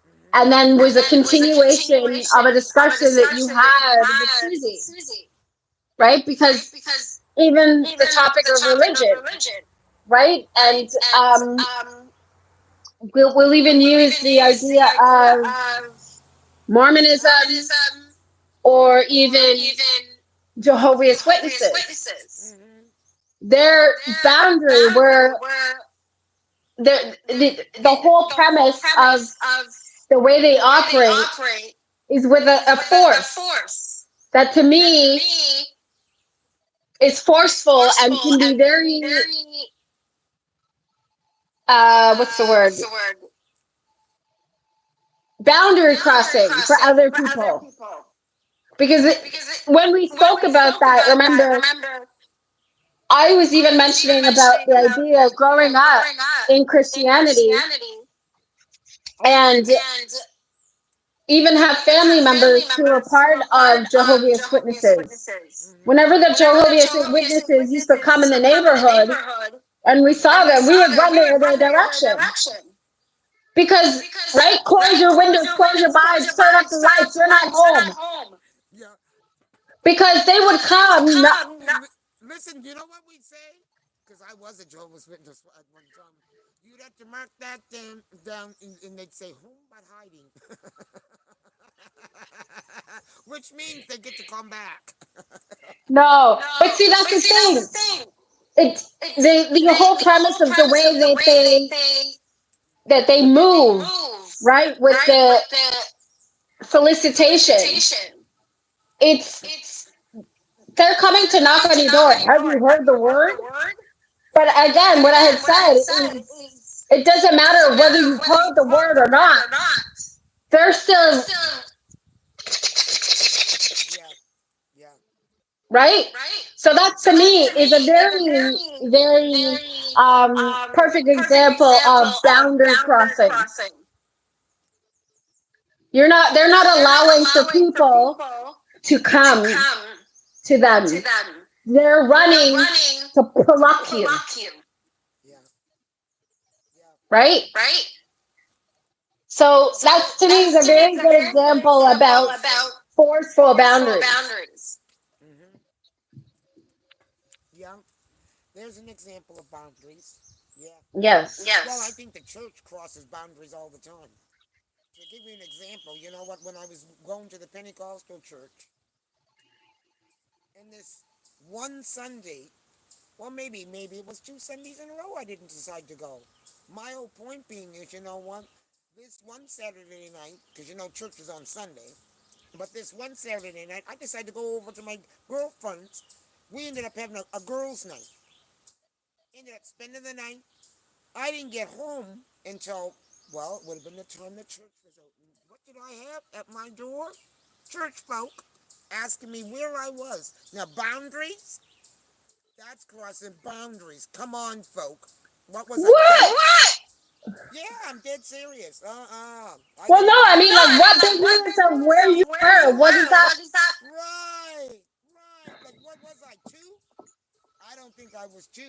Mm-hmm. and then was a continuation of a discussion that you had with Susie, right? Because even the topic of religion, right? And we'll even use the idea of Mormonism or even Jehovah's Witnesses. Mm-hmm. Their boundary where the whole premise of the way they operate is with a force that to me is forceful and can be very what's the word, boundary crossing for other people. Because when we spoke about that, remember, I was even mentioning about the idea of growing up in Christianity and even have family members who are part of Jehovah's Witnesses. Mm-hmm. Whenever the Jehovah's Witnesses used to come in the neighborhood and we saw them, we would run their direction. Because, right, close your windows, close your blinds, turn up the lights, you're not home. Yeah. Because they would come. Not, And listen, you know what we say? Because I was a Jehovah's Witness at one time. You'd have to mark that down and they'd say, home but hiding. Which means they get to come back. no. But see, that's the thing. It's the whole premise of the way that they move, right, with the solicitation. It's they're coming to knock on your door. Have you heard the word? But again, what I had said is it doesn't matter whether you've heard the word or not. They're still Yeah, yeah. right. So that to me is a very, very perfect example of boundary crossing. You're not. They're not allowing for people to come to them. They're running to pluck you, Yeah, yeah. right? So that's to me is a very good example about Forceful. forceful boundaries. Mm-hmm. Yeah. There's an example of boundaries. Yeah. Yes. Well, I think the church crosses boundaries all the time. To give you an example, you know what? When I was going to the Pentecostal church, and this one Sunday, Well, maybe it was 2 Sundays in a row I didn't decide to go. My whole point being is, you know what? This one Saturday night, because you know church is on Sunday, but this one Saturday night, I decided to go over to my girlfriend's. We ended up having a girls' night. Ended up spending the night. I didn't get home until, well, it would have been the time the church was open. What did I have at my door? Church folk asking me where I was. Now, boundaries? That's crossing boundaries. Come on, folk. What was I, What? gay? What? Yeah, I'm dead serious. I Well, didn't no, even I get. mean, No, like, I mean, what like, what business of business where of you where were? you What is were? that? What is that? Right, right. Like, what was I, 2? I don't think I was 2.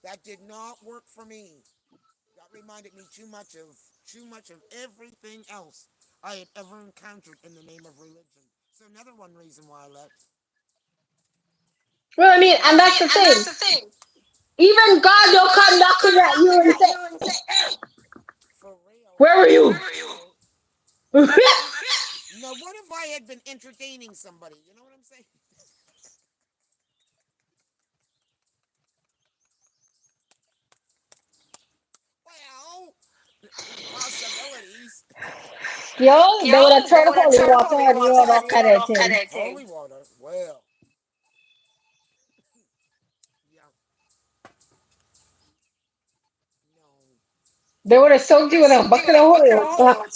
That did not work for me. That reminded me too much of everything else I had ever encountered in the name of religion. So another one reason why I left. Well, I mean, Well, and I that's mean, the and that's thing. the thing. Even God Even don't God come will knocking come at you knocking and at say, you and say, "Hey, for real, "Where are where you?" are you?" Now, what if I had been entertaining somebody? You know what I'm saying? Well, possibilities. Yo, they would have Yo, they turned would have holy turned water holy on you water and all on you kind and of all kind thing. of thing. Holy water. Well, yeah, no. They would have They soaked would you have in a soaked you bucket in of a holy bucket of water. holy water.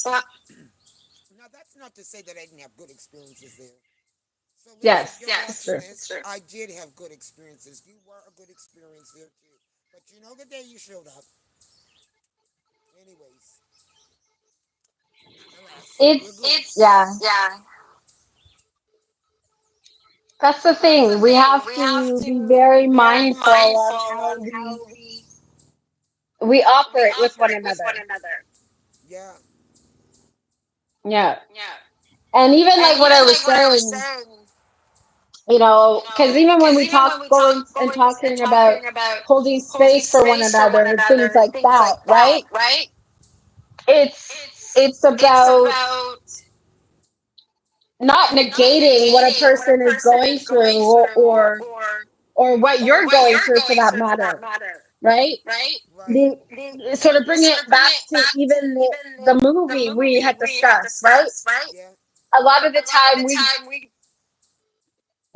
Now, that's not to say that I didn't have good experiences there. So, Lisa, if Yes, you're it's watching true. this, I did have good experiences. You were a good experience there, too. But you know the day you showed up. Anyways, nonetheless, we're It's, good. yeah, Yeah. that's the That's the thing. We thing. have We have to be to very be very mindful of mindful how of how we we operate with one operate with one another. another. Yeah. Yeah. Yeah. And even And like what I even was like what I was saying, saying, because even when because we even talk when we going talk and going and talking about talking about holding holding space for one space for one another and things another and like things that, like that, right? right? It's It's it's it's about about not not negating what a negating what a person is person going is going through through or what or you're what going you're through for going that through for that matter, matter, right? right? Right. The The sort of bring sort it of bring back it to back to even even the the movie we movie had we had discussed, right? discussed, right? Yeah. A lot of A the lot of time the we, time we,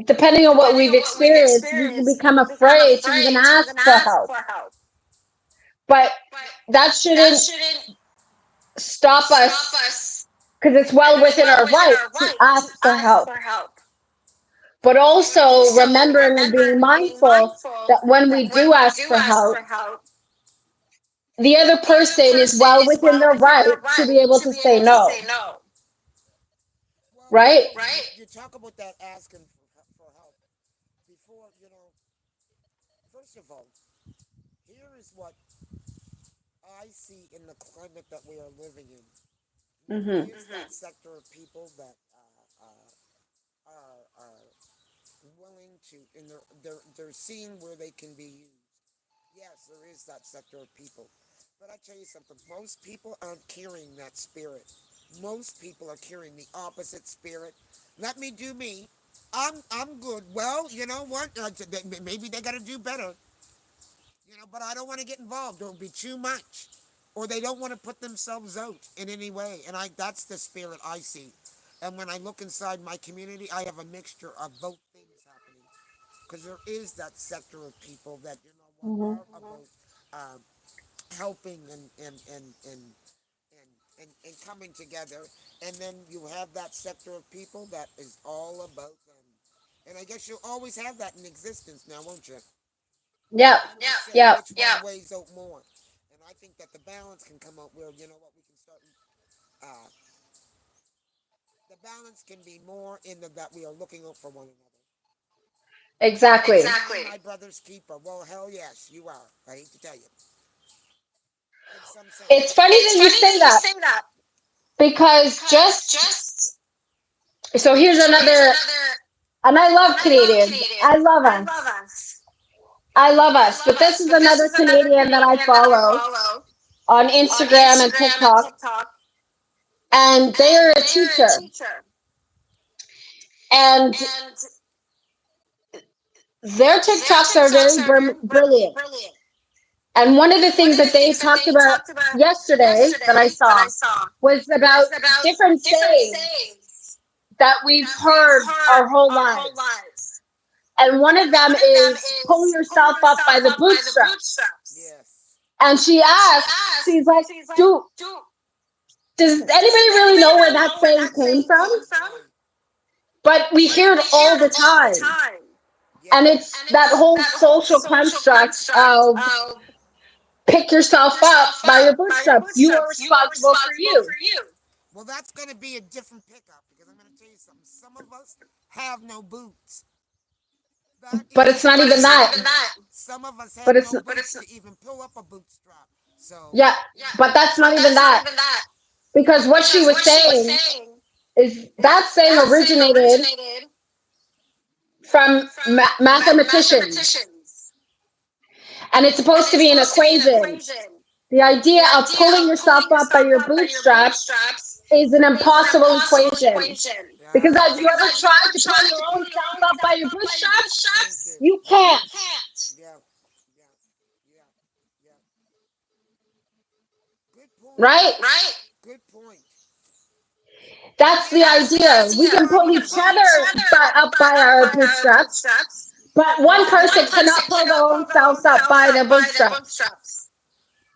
depending on what depending we've on what we've experienced, we can experienced, we become can become afraid to even afraid to even ask for ask help. for help. But But that that shouldn't shouldn't stop stop us us because it's because well it's within well our within right our to right to ask for ask help. for help. But But also also remembering and being remembering and being mindful mindful that when that we do when we ask do for ask help, for help, the other the other person is person well is within well their within right their to right be able to to be say able to no, say no. Well, right? right? You talk about that asking for help. Before, first of all, here is what I see in the climate that we are living in. There Hmm. is that sector of people that are willing to, and they're seeing where they can be used. Yes, there is that sector of people. But I tell you something, most people aren't carrying that spirit. Most people are carrying the opposite spirit. Let me do me. I'm good. Well, you know what? Maybe they got to do better. But I don't want to get involved. It'll be too much. Or they don't want to put themselves out in any way. And that's the spirit I see. And when I look inside my community, I have a mixture of both things happening. Because there is that sector of people that, Hmm. are about um, helping and coming together. And then you have that sector of people that is all about them. And I guess you'll always have that in existence now, won't you? Yep. Then we say Yep. which one weighs out more. And I think that the balance can come out where, we can start. Uh, the balance can be more in that we are looking out for one another. Exactly. Exactly. My brother's keeper. Well, hell yes, you are. I hate to tell you. In some It's sense. funny It's that you funny say that you that say that because because just just so here's so here's another, another, and I and love I love Canadians. I Canadians. love I love us. us. I love I us. love But this us. is But this another is another Canadian that I Canadian that I follow follow on on Instagram and Instagram and TikTok, TikTok, and they are and a they're a teacher. teacher. And And their TikToks are very brilliant. And one of the things that they talked about yesterday that I saw was about different sayings that we've heard our whole lives. And one of them is pull yourself up by the bootstraps. Yes. And she asked, she's like, do does anybody really know where that saying came from? Right. But we hear it all the time. Yep. And it's that whole social construct of pick yourself up by your bootstraps. You are responsible for you. Well, that's going to be a different pickup because I'm going to tell you something. Some of us have no boots. That But is it's not even that. Some of us have But it's no boots to even pull up a bootstrap. So yeah, but that's not even that. Because what she was saying is that saying originated from mathematicians. And it's supposed to be an equation. The idea of pulling yourself up by your bootstraps is an impossible equation. Because have you ever tried to pull your own self up by your bootstraps? You can't. yeah, yeah, yeah, yeah. Good point. Right? Good point. And That's the idea. We can pull each other up by our bootstraps, but one person cannot pull their own selves up by their bootstraps.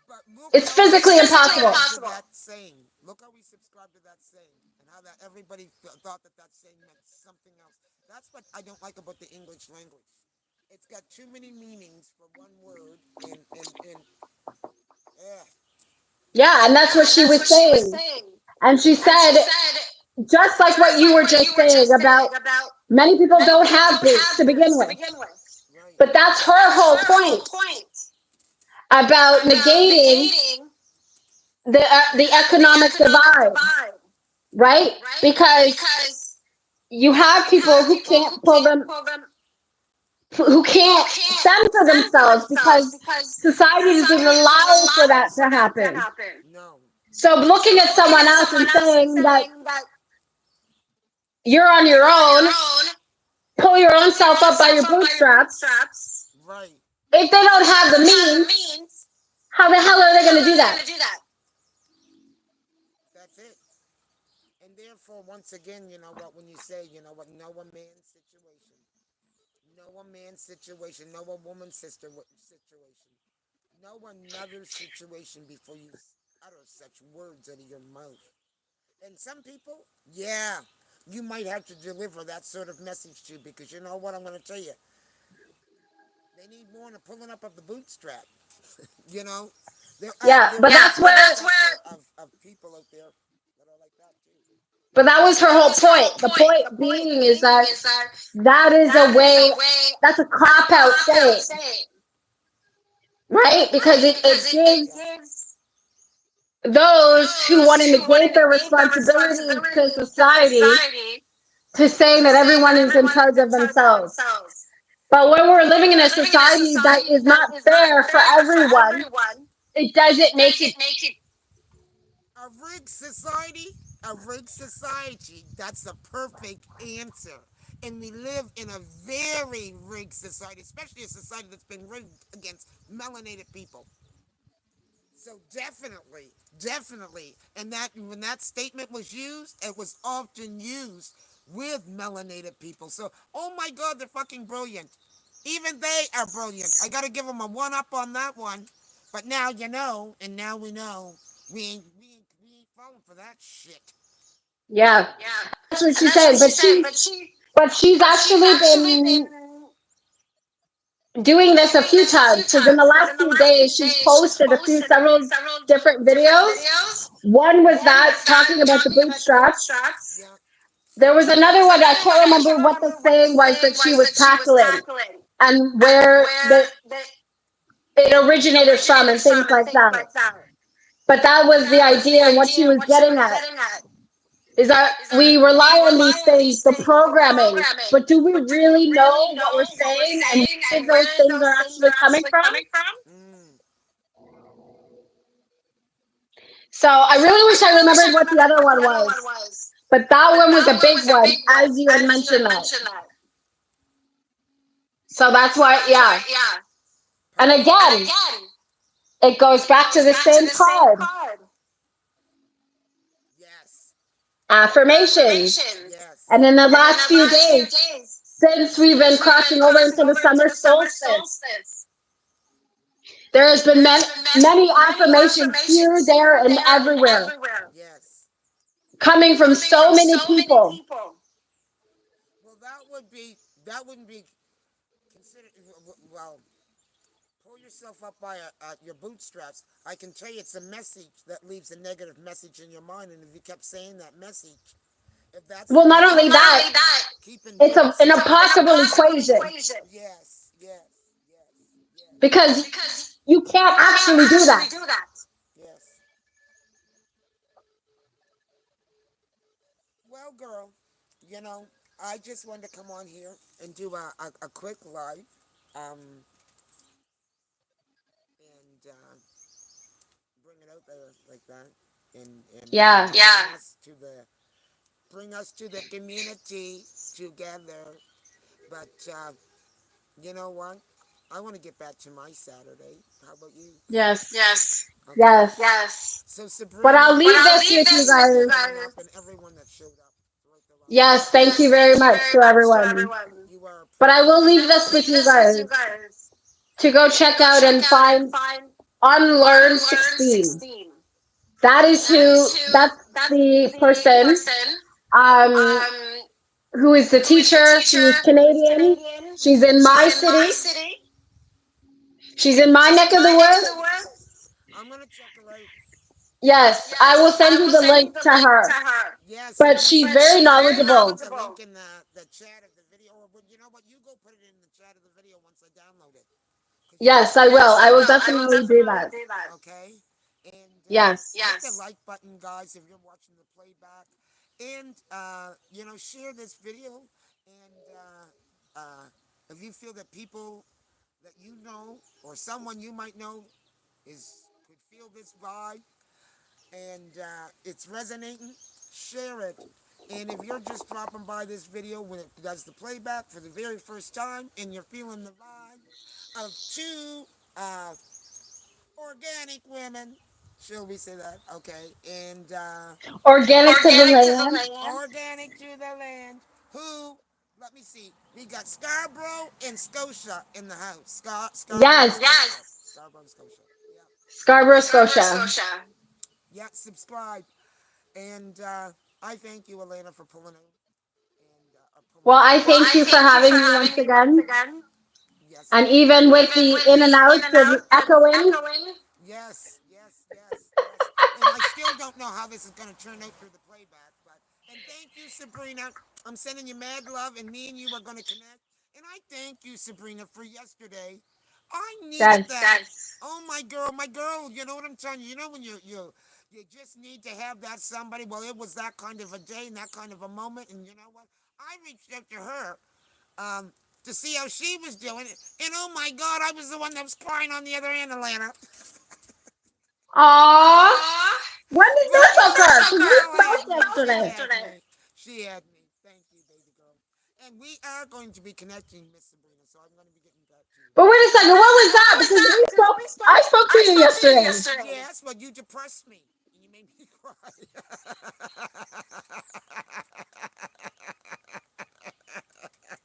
But look It's how we physically impossible. subscribe to that saying. Look how we subscribe to that saying, and how that everybody thought that that saying meant something else. That's what I don't like about the English language. It's got too many meanings for one word, and yeah, Yeah, and that's what she was saying. And she said, just like what you were just saying about many people don't have boots to begin with. right, But that's her whole point about negating the economic divide, right? Because you have people who can't fend for themselves because society doesn't allow for that to happen. no, So looking at someone else and saying that you're on your own, pull your own self up by your bootstraps. right. If they don't have the means, how the hell are they going to do that? That's it. And therefore, once again, you know what? When you say, you know what, know a man's situation, know a man's situation, know a woman's situation, know another situation before you utter such words out of your mouth. And some people, yeah, you might have to deliver that sort of message to, because you know what I'm going to tell you, they need more than pulling up of the bootstrap. You know, Yeah, there but are that's where of people out there that are like that too. but that was her whole point. The point being is that that is a way, that's a cop out saying, right? Because it Yeah, gives those who want to negate their responsibility to society to saying that everyone is in charge of themselves. But when we're living in a society that is not fair for everyone, it doesn't make it. a rigged society, a rigged society. That's a perfect answer. And we live in a very rigged society, especially a society that's been rigged against melanated people. So definitely, definitely, and that when that statement was used, it was often used with melanated people. So, oh my God, they're fucking brilliant. Even they are brilliant. I got to give them a one up on that one. But now you know, and now we know we ain't falling for that shit. Yeah, that's what she's saying. But she's actually been doing this a few times because in the last few days she's posted several different videos. One was that talking about the bootstraps. Yeah, There was another one I can't remember what the saying was that she was tackling and where it originated from and things like that. But that was the idea, and what she was getting at is that we rely on these things, the programming, but do we really know what we're saying and where those things are actually coming from? mm, So I really wish I remembered what the other one was. But that one was a big one, as you had mentioned that. So that's why, yeah. And Perfect. again, it goes back to the same card. Yes. Affirmations. Yes. And in the last few days, since we've been crossing over into the summer solstice, there has been many affirmations here, there, and everywhere, Yes. coming from so many people. Well, that wouldn't be considered. Well, pull yourself up by your bootstraps. I can tell you, it's a message that leaves a negative message in your mind, and if you kept saying that message, if that's the Well, not message, only that, keep it's endorsing. an impossible equation Yes. Yes. Yes. Yes. because you can't actually do that. Yes. Well, girl, you know, I just wanted to come on here and do a quick live, um, and bring it out there like that, and Yeah. bring us to the community together. But you know what? I want to get back to my Saturday. How about you? Yes. Okay. Yes. So But Sabrina, I'll leave this thank with you you for guys. showing up and everyone that showed up throughout the live. Yes, thank you very much to everyone. You are a But I will princess. leave this with you guys to go check out and find Unlearn 16. That is that's the person um, who is the teacher. She is Canadian. She's in my city. She's in my neck of the woods. I'm gonna check her out. Yes, I will send you the link to her. Yes, But and you she's send very put knowledgeable. the link in the chat of the video. Or you know what? You go put it in the chat of the video once I download it, because you Yes, got I the will. link. I will definitely do that. Okay, and Yes. hit the like button, guys, if you're watching the playback, and share this video, and if you feel that people that you know or someone you might know is could feel this vibe and it's resonating, share it. And if you're just dropping by this video when it does the playback for the very first time and you're feeling the vibe of two uh, organic women, shall we say that? Okay. And Organic to the land. organic to the land, who, let me see, we got Scarborough and Scotia in the house. Scarborough, Yes. Scotia. Scarborough, Scotia. Yeah. Scarborough, Scotia. Yeah, subscribe. And I thank you, Alana, for pulling out and pulling Well, up. I thank you for having me once again. Yes, And girl. even with the in and outs and echoing, Yes, yes, yes, yes. And I still don't know how this is going to turn out through the playback, but and thank you, Sabrina. I'm sending you mad love, and me and you are going to connect. And I thank you, Sabrina, for yesterday. I needed yes. that. Oh, my girl. You know what I'm telling you? You know when you just need to have that somebody. Well, it was that kind of a day and that kind of a moment, and you know what? I reached out to her um, to see how she was doing, and oh my God, I was the one that was crying on the other end, Atlanta. Aww. When did But this occur? the Because we girl spoke had me. She yesterday. had me. She had me. Thank you, baby girl. And we are going to be connecting, Miss Sabrina. So I'm going to be getting back to you. But wait a second, what was that? Because we spoke. I spoke to you yesterday. Yes, but you depressed me. And you made me cry.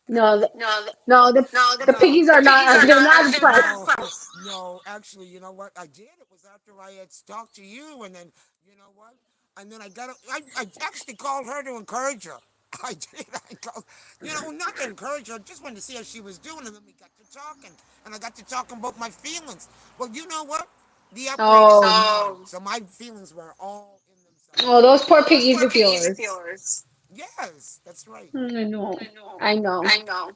No, no, the piggies are not. They're not impressed. No, no. Actually, you know what I did? It was after I had talked to you, and then you know what? And then I actually called her to encourage her. I did. I called, not to encourage her. Just wanted to see how she was doing, and then we got to talking, and I got to talking about my feelings. Well, you know what? The upgrade is Oh, on, so my feelings were all in themselves. oh, those poor piggies of yours. Yes, that's right. I know. I know.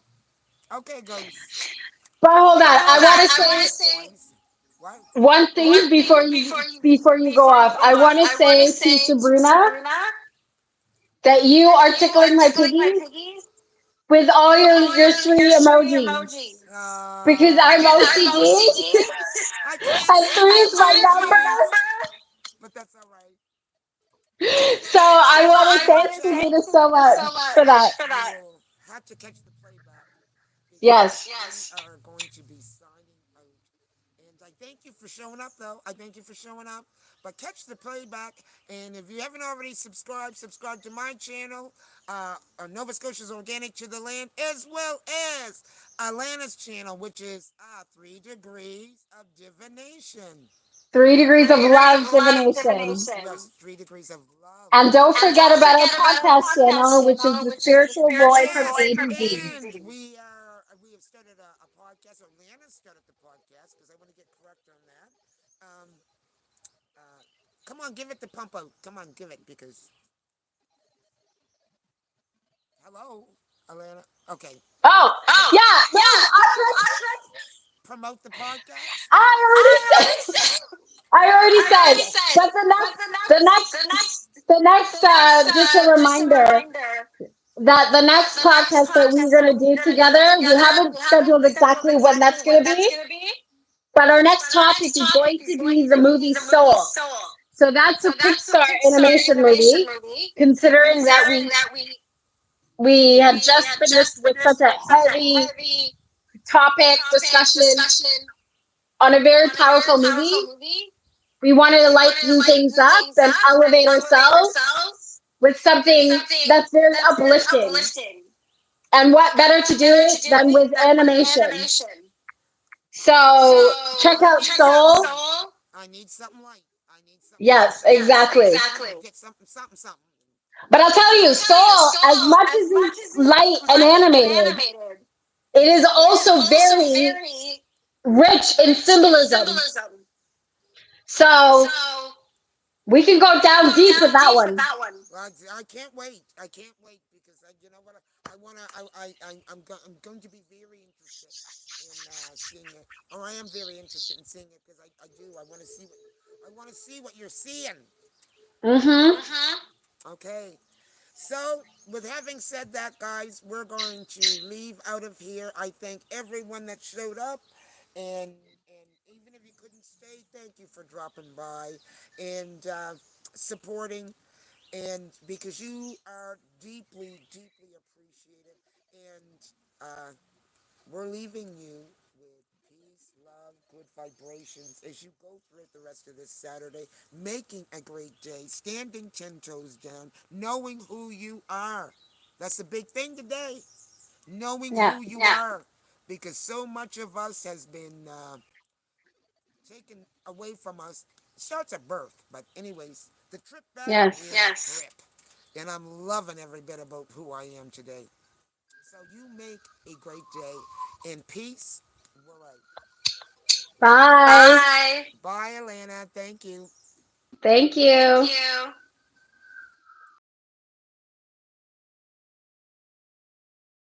Okay, ghost. But hold on, Now I I want to got some say good points. What? one thing before you go off. I want to say to Sabrina that you are tickling my piggies with all your three emojis because I'm OCD I can't and see three the is my emojis, number. but that's all right. So I want to thank Sabrina so much for that. You will have to catch the playback Yes. We are going to be signing out. And I thank you for showing up, though. I thank you for showing up. But catch the playback. And if you haven't already subscribed, subscribe to my channel, Nova Scotia's Organic to the Land, as well as Alana's channel, which is 3 Degrees of Divination. 3 degrees of 3 degrees love of love divination. divination. Yes, 3 degrees of love. And don't And forget don't about our forget about our podcast podcast channel, which is channel, the which is the spiritual boy spiritual from boy A from to A Z. to Z. And we have started a podcast. Or Lana started the podcast because I want to get correct on that. Um, uh, come on, give it the pump out. Come on, give it because hello, Alana. Okay. Oh, Oh, yeah, no, yeah, I, no, promote the podcast, please. I already said, I already I said, already said. but But the next, the next, just a just a reminder reminder that the that next the next podcast that we're podcast that going to do we're gonna do together, we together, haven't we haven't scheduled scheduled exactly when exactly that's going when to that's be, gonna be. but our But next our topic next is topic going is to going be the to be movie the movie Soul. Soul. So that's a So quick that's a start quick start animation animation movie, movie, considering that considering that we had we just had finished just with finished such a with such a heavy heavy topic topic discussion discussion on a very on a very powerful powerful movie. movie. We wanted to We wanted to lighten things lighten up things and up and elevate elevate ourselves ourselves with with something something that's very that's very uplifting. uplifting. And what And better to what do better to it do than it with than with animation? animation? So check So out check out Soul. Soul. I need something light. I need something light. Yes, exactly. Exactly. Get something, something, something. But I'll tell But you, I'll tell you, Soul, as Soul, much as as much it's as light it's and light and animated, animated, it is it is also also very very rich in rich in symbolism. symbolism. So So we can go we can down go deep with down that deep with one. that one. I can't wait. I can't wait because you know what? I wanna. I'm going to be very interested in seeing it, or I am very interested in seeing it because I do. I want to see what you're seeing. Mm-hmm. Okay. So, with having said that, guys, we're going to leave out of here. I thank everyone that showed up, and even if you couldn't stay, thank you for dropping by and supporting, and because you are deeply, deeply appreciated, and we're leaving you with peace, love, good vibrations as you go through the rest of this Saturday, making a great day, standing 10 toes down, knowing who you are. That's the big thing today, knowing Yeah. who you are. Because so much of us has been taken away from us. It starts at birth. But, anyways, the trip back is a trip. And I'm loving every bit about who I am today. So you make a great day in peace. We're right. Bye. Bye. Bye, Alana. Thank you. Thank Thank you. you.